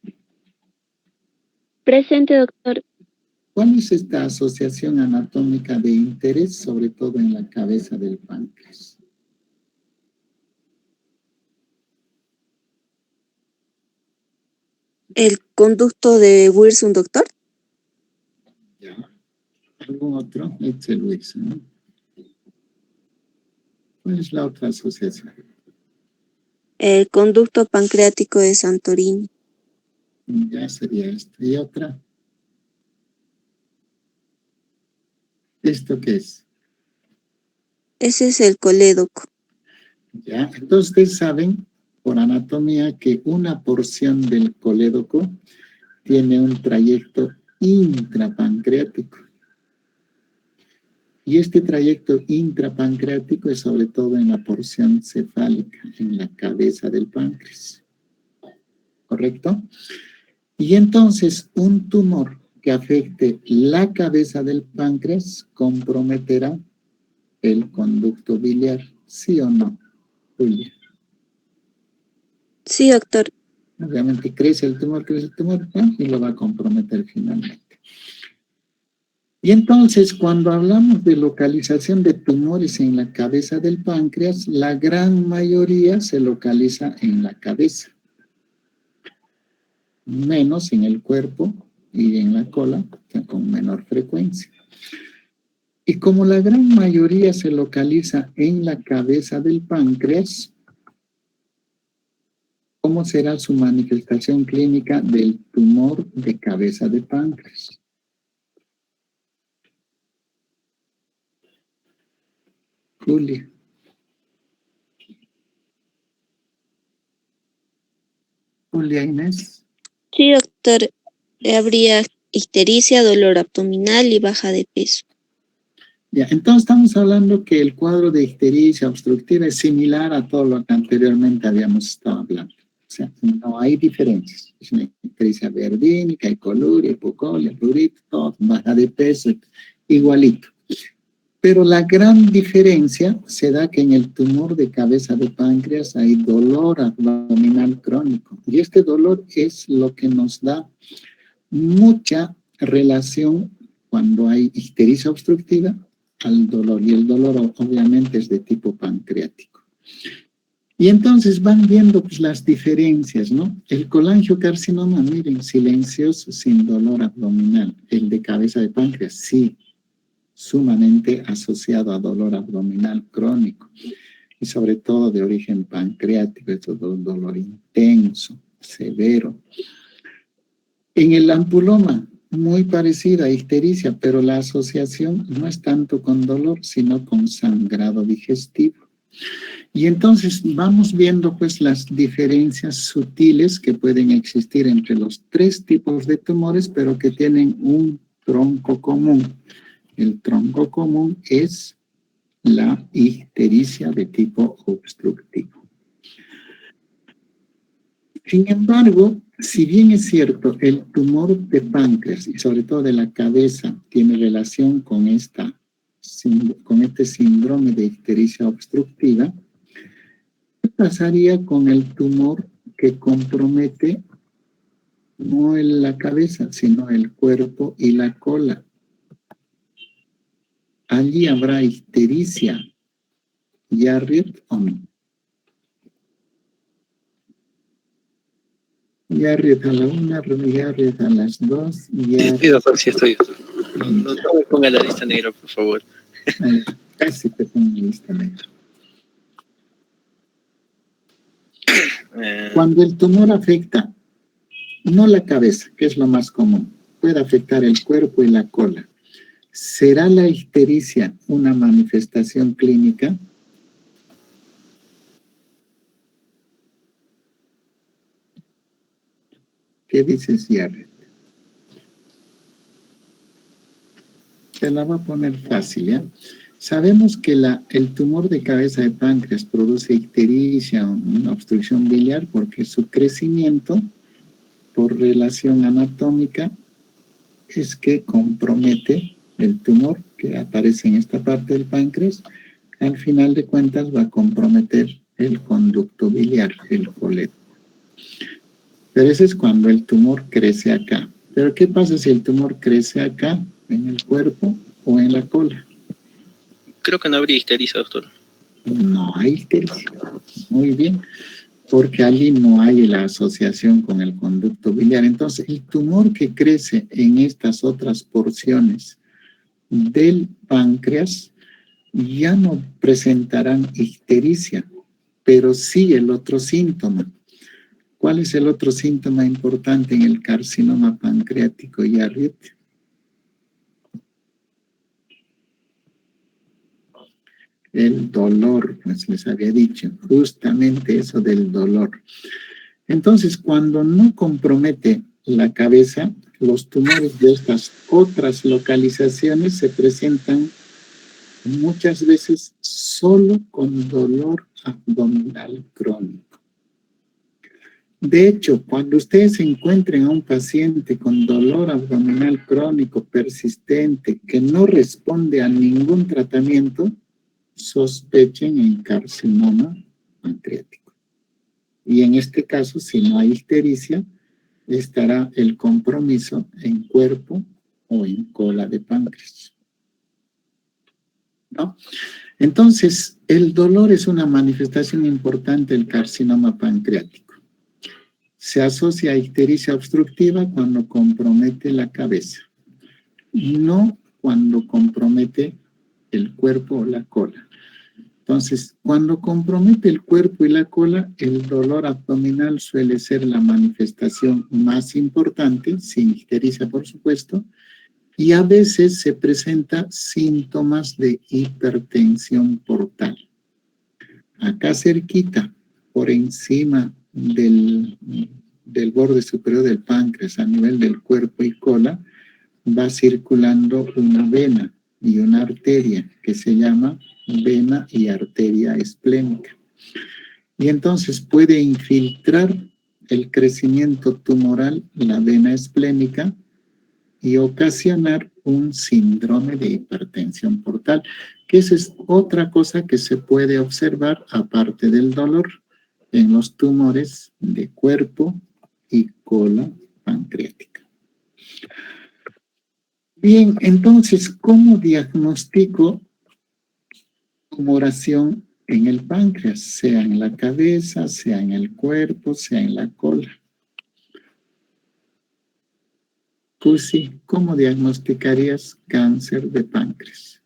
Presente, doctor. ¿Cuál es esta asociación anatómica de interés, sobre todo en la cabeza del páncreas? ¿El conducto de Wilson, doctor? Ya. ¿Algún otro? Este Luis, ¿no? ¿Cuál es la otra asociación? El conducto pancreático de Santorini. Ya sería esto. ¿Y otra? ¿Esto qué es? Ese es el colédoco. Ya, entonces ustedes saben por anatomía que una porción del colédoco tiene un trayecto intrapancreático. Y este trayecto intrapancreático es sobre todo en la porción cefálica, en la cabeza del páncreas. ¿Correcto? Y entonces un tumor que afecte la cabeza del páncreas comprometerá el conducto biliar, ¿sí o no, Julia? Sí, doctor. Obviamente crece el tumor, ¿no? Y lo va a comprometer finalmente. Y entonces, cuando hablamos de localización de tumores en la cabeza del páncreas, la gran mayoría se localiza en la cabeza, menos en el cuerpo y en la cola, con menor frecuencia. Y como la gran mayoría se localiza en la cabeza del páncreas, ¿cómo será su manifestación clínica del tumor de cabeza de páncreas? Julia. Julia Inés. Sí, doctor. Habría ictericia, dolor abdominal y baja de peso. Ya, entonces estamos hablando que el cuadro de ictericia obstructiva es similar a todo lo que anteriormente habíamos estado hablando. O sea, no hay diferencias. Es una ictericia verdínica, icoluria, hipocolia, prurito, todo, baja de peso, igualito. Pero la gran diferencia se da que en el tumor de cabeza de páncreas hay dolor abdominal crónico. Y este dolor es lo que nos da mucha relación cuando hay ictericia obstructiva al dolor. Y el dolor obviamente es de tipo pancreático. Y entonces van viendo pues, las diferencias, ¿no? El colangiocarcinoma, miren, silencioso, sin dolor abdominal. El de cabeza de páncreas, sí, sumamente asociado a dolor abdominal crónico y sobre todo de origen pancreático, es dolor intenso, severo. En el ampuloma, muy parecida a ictericia, pero la asociación no es tanto con dolor, sino con sangrado digestivo. Y entonces vamos viendo pues las diferencias sutiles que pueden existir entre los tres tipos de tumores, pero que tienen un tronco común. El tronco común es la ictericia de tipo obstructivo. Sin embargo, si bien es cierto, el tumor de páncreas y sobre todo de la cabeza tiene relación con este síndrome de ictericia obstructiva, ¿qué pasaría con el tumor que compromete no la cabeza, sino el cuerpo y la cola? ¿Allí habrá ictericia, Yarriet o no? Yarriet a la 1, Yarriet a las 2. Sí, doctor, sí estoy. No me ponga la lista negra, por favor. Casi te pongo lista negra. Cuando el tumor afecta, no la cabeza, que es lo más común, puede afectar el cuerpo y la cola. ¿Será la ictericia una manifestación clínica? ¿Qué dices, Yarret? Se la va a poner fácil, ¿ya? Sabemos que el tumor de cabeza de páncreas produce ictericia, una obstrucción biliar, porque su crecimiento, por relación anatómica, es que compromete el tumor que aparece en esta parte del páncreas. Al final de cuentas va a comprometer el conducto biliar, el coleto. Pero ese es cuando el tumor crece acá. Pero ¿qué pasa si el tumor crece acá, en el cuerpo o en la cola? Creo que no habría ictericia, doctor. No hay ictericia. Muy bien. Porque allí no hay la asociación con el conducto biliar. Entonces, el tumor que crece en estas otras porciones del páncreas ya no presentarán ictericia, pero sí el otro síntoma. ¿Cuál es el otro síntoma importante en el carcinoma pancreático, Yarriet? El dolor, pues les había dicho, justamente eso del dolor. Entonces, cuando no compromete la cabeza, los tumores de estas otras localizaciones se presentan muchas veces solo con dolor abdominal crónico. De hecho, cuando ustedes encuentren a un paciente con dolor abdominal crónico persistente que no responde a ningún tratamiento, sospechen en carcinoma pancreático. Y en este caso, si no hay ictericia, estará el compromiso en cuerpo o en cola de páncreas. ¿No? Entonces, el dolor es una manifestación importante del carcinoma pancreático. Se asocia a ictericia obstructiva cuando compromete la cabeza, no cuando compromete el cuerpo o la cola. Entonces, cuando compromete el cuerpo y la cola, el dolor abdominal suele ser la manifestación más importante, sin ictericia por supuesto, y a veces se presenta síntomas de hipertensión portal. Acá cerquita, por encima del borde superior del páncreas, a nivel del cuerpo y cola, va circulando una vena y una arteria que se llama vena y arteria esplénica. Y entonces puede infiltrar el crecimiento tumoral en la vena esplénica y ocasionar un síndrome de hipertensión portal, que esa es otra cosa que se puede observar, aparte del dolor, en los tumores de cuerpo y colon pancreática. Bien, entonces, ¿cómo diagnostico tumoración en el páncreas? Sea en la cabeza, sea en el cuerpo, sea en la cola. Cusi, ¿cómo diagnosticarías cáncer de páncreas?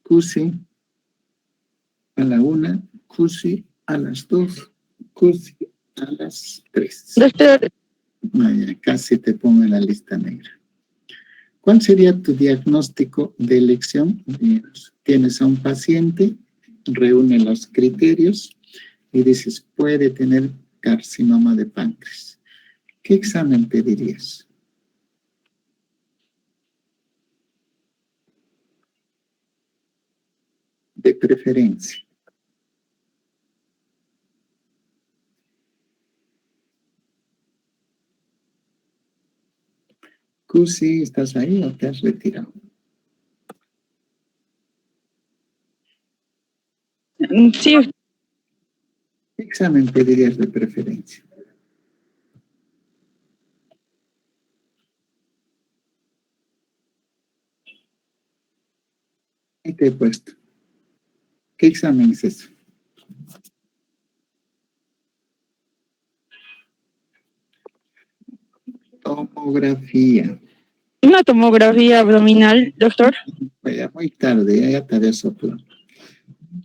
Cusi a la 1, Cusi a las 2, Cusi a las 3. Doctor, Vaya, casi te pongo en la lista negra. ¿Cuál sería tu diagnóstico de elección? Tienes a un paciente, reúne los criterios y dices, puede tener carcinoma de páncreas. ¿Qué examen pedirías? De preferencia. Cusi, ¿estás ahí o te has retirado? sí, ¿Qué examen pedirías de preferencia? Ahí te he puesto. ¿Qué examen es eso? Tomografía. una tomografía abdominal, doctor. Vaya, muy tarde, ya te había soplado.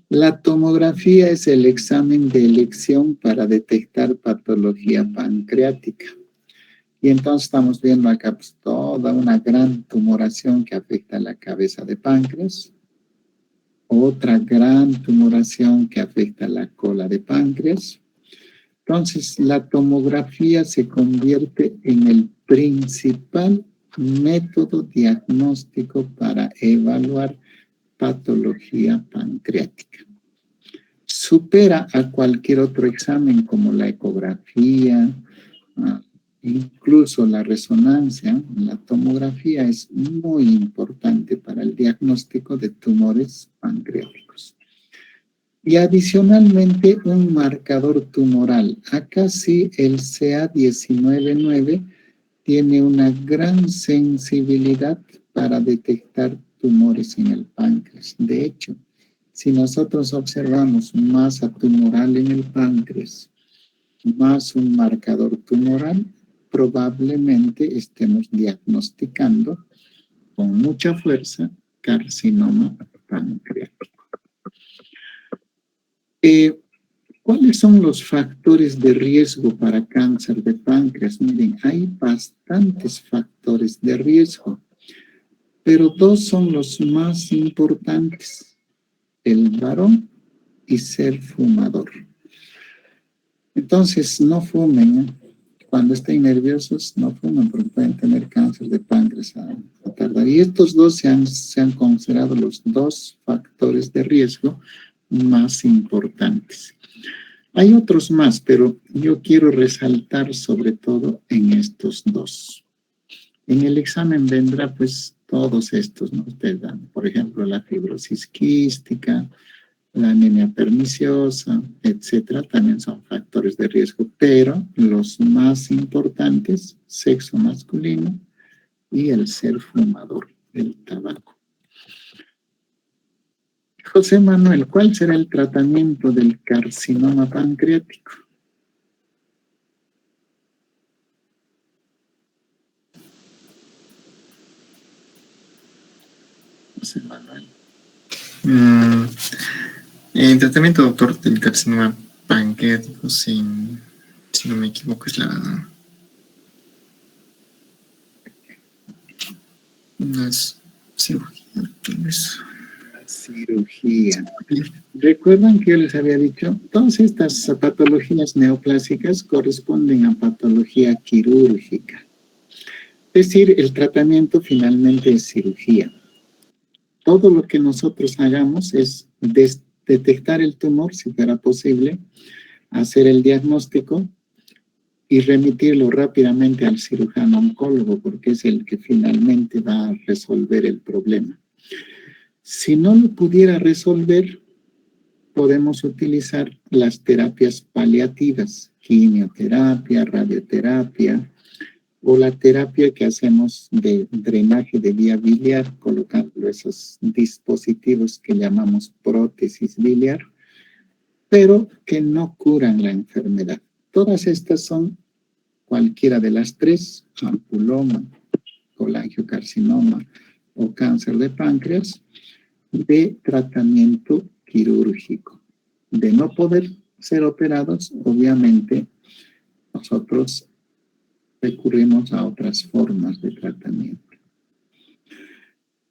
La tomografía es el examen de elección para detectar patología pancreática. Y entonces estamos viendo acá pues, toda una gran tumoración que afecta a la cabeza de páncreas. Otra gran tumoración que afecta a la cola de páncreas. Entonces, la tomografía se convierte en el principal método diagnóstico para evaluar patología pancreática. Supera a cualquier otro examen como la ecografía, incluso la resonancia. La tomografía es muy importante para el diagnóstico de tumores pancreáticos. Y adicionalmente un marcador tumoral. Acá sí el CA199 tiene una gran sensibilidad para detectar tumores en el páncreas. De hecho, si nosotros observamos masa tumoral en el páncreas, más un marcador tumoral, probablemente estemos diagnosticando con mucha fuerza carcinoma pancreático. ¿Cuáles son los factores de riesgo para cáncer de páncreas? Miren, hay bastantes factores de riesgo, pero dos son los más importantes: el varón y ser fumador. Entonces, no fumen. Cuando estén nerviosos, no fumen porque pueden tener cáncer de páncreas a tardar. Y estos dos se han considerado los dos factores de riesgo más importantes. Hay otros más, pero yo quiero resaltar sobre todo en estos dos. En el examen vendrá pues todos estos, ¿no? Ustedes dan, por ejemplo, la fibrosis quística, la anemia perniciosa, etcétera, también son factores de riesgo, pero los más importantes, sexo masculino y el ser fumador del tabaco. José Manuel, ¿cuál será el tratamiento del carcinoma pancreático? José Manuel. El tratamiento, doctor, del carcinoma pancreático, si no me equivoco, es la cirugía. Cirugía. ¿Recuerdan que yo les había dicho? Todas estas patologías neoplásicas corresponden a patología quirúrgica. Es decir, el tratamiento finalmente es cirugía. Todo lo que nosotros hagamos es detectar el tumor, si fuera posible, hacer el diagnóstico, y remitirlo rápidamente al cirujano oncólogo, porque es el que finalmente va a resolver el problema. Si no lo pudiera resolver, podemos utilizar las terapias paliativas, quimioterapia, radioterapia, o la terapia que hacemos de drenaje de vía biliar, colocando esos dispositivos que llamamos prótesis biliar, pero que no curan la enfermedad. Todas estas son cualquiera de las tres: ampuloma, colangiocarcinoma o cáncer de páncreas, de tratamiento quirúrgico. De no poder ser operados, obviamente nosotros recurrimos a otras formas de tratamiento.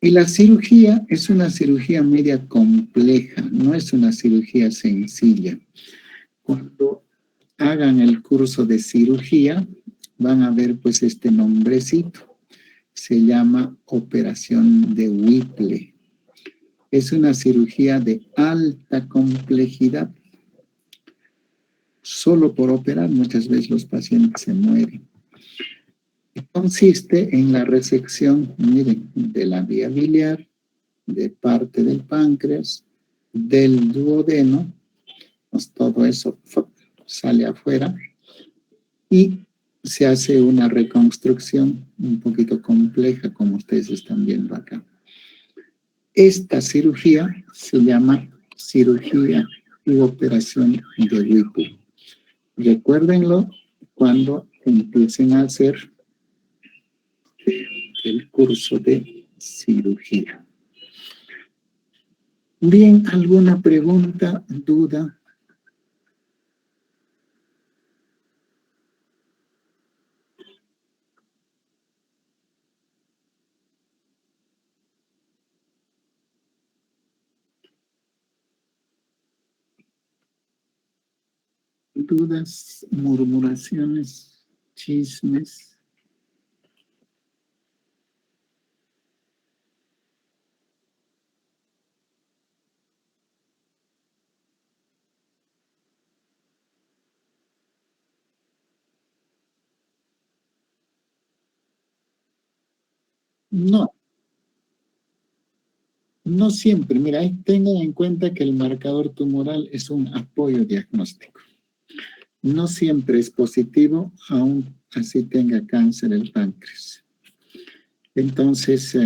Y la cirugía es una cirugía media compleja, no es una cirugía sencilla. Cuando hagan el curso de cirugía, van a ver pues este nombrecito. Se llama operación de Whipple. Es una cirugía de alta complejidad. Solo por operar, muchas veces los pacientes se mueren. Consiste en la resección, miren, de la vía biliar, de parte del páncreas, del duodeno, pues todo eso sale afuera y se hace una reconstrucción un poquito compleja, como ustedes están viendo acá. Esta cirugía se llama cirugía y operación de Whipple. Recuérdenlo cuando empiecen a hacer el curso de cirugía. Bien, ¿alguna pregunta, duda? ¿Dudas, murmuraciones, chismes? No, no siempre. Mira, tengan en cuenta que el marcador tumoral es un apoyo diagnóstico. No siempre es positivo, aún así tenga cáncer el páncreas. Entonces,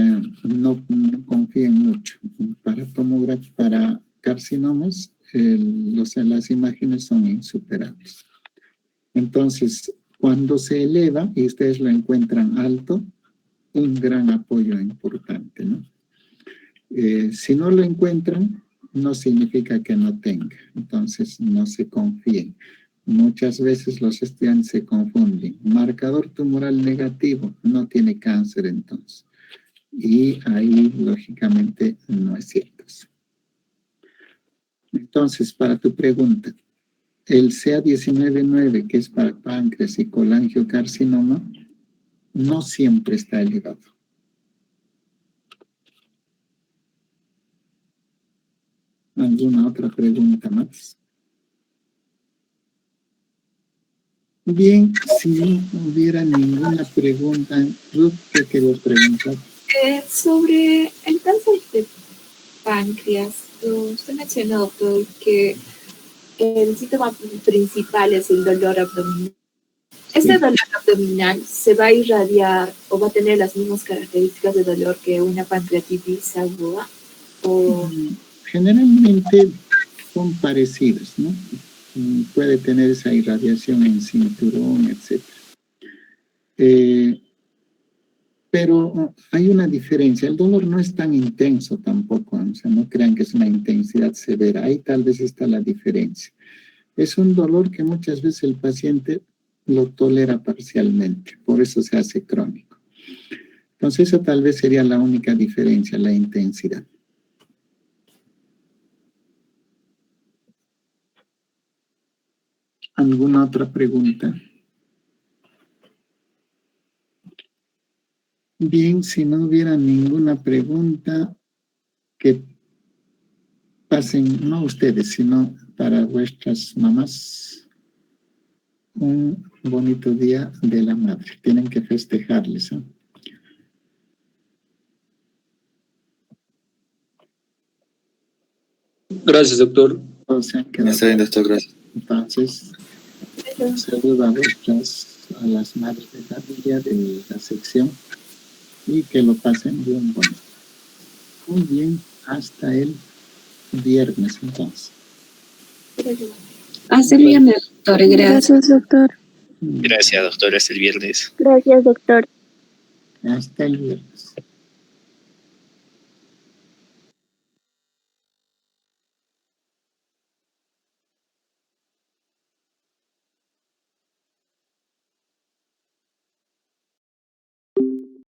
no confíen mucho. Para carcinomas, las imágenes son insuperables. Entonces, cuando se eleva y ustedes lo encuentran alto, un gran apoyo importante, ¿no? Si no lo encuentran, no significa que no tenga. Entonces, no se confíen. Muchas veces los estudiantes se confunden. Marcador tumoral negativo, no tiene cáncer entonces. Y ahí, lógicamente, no es cierto. Entonces, para tu pregunta, el CA19-9, que es para páncreas y colangiocarcinoma, no siempre está elevado. ¿Alguna otra pregunta más? Bien, si no hubiera ninguna pregunta, Ruth, ¿qué querías preguntar? Sobre el cáncer de páncreas, usted mencionó, doctor, que el síntoma principal es el dolor abdominal. ¿Este dolor abdominal se va a irradiar o va a tener las mismas características de dolor que una pancreatitis aguda? ¿O... Generalmente son parecidos, ¿no? Puede tener esa irradiación en cinturón, etc. Pero hay una diferencia. El dolor no es tan intenso tampoco, o sea, no crean que es una intensidad severa. Ahí tal vez está la diferencia. Es un dolor que muchas veces el paciente lo tolera parcialmente, por eso se hace crónico. Entonces, eso tal vez sería la única diferencia, la intensidad. ¿Alguna otra pregunta? Bien, si no hubiera ninguna pregunta, que pasen, no ustedes, sino para vuestras mamás un bonito día de la madre. Tienen que festejarles, ¿eh? Gracias, doctor. Está bien, doctor, gracias. Entonces, saludo a las madres de familia de la sección y que lo pasen bien bonito. Muy bien, hasta el viernes entonces. Hasta el viernes, doctor. Gracias. Gracias, doctor. Gracias, doctor. Hasta el viernes. Gracias, doctor. Hasta el viernes.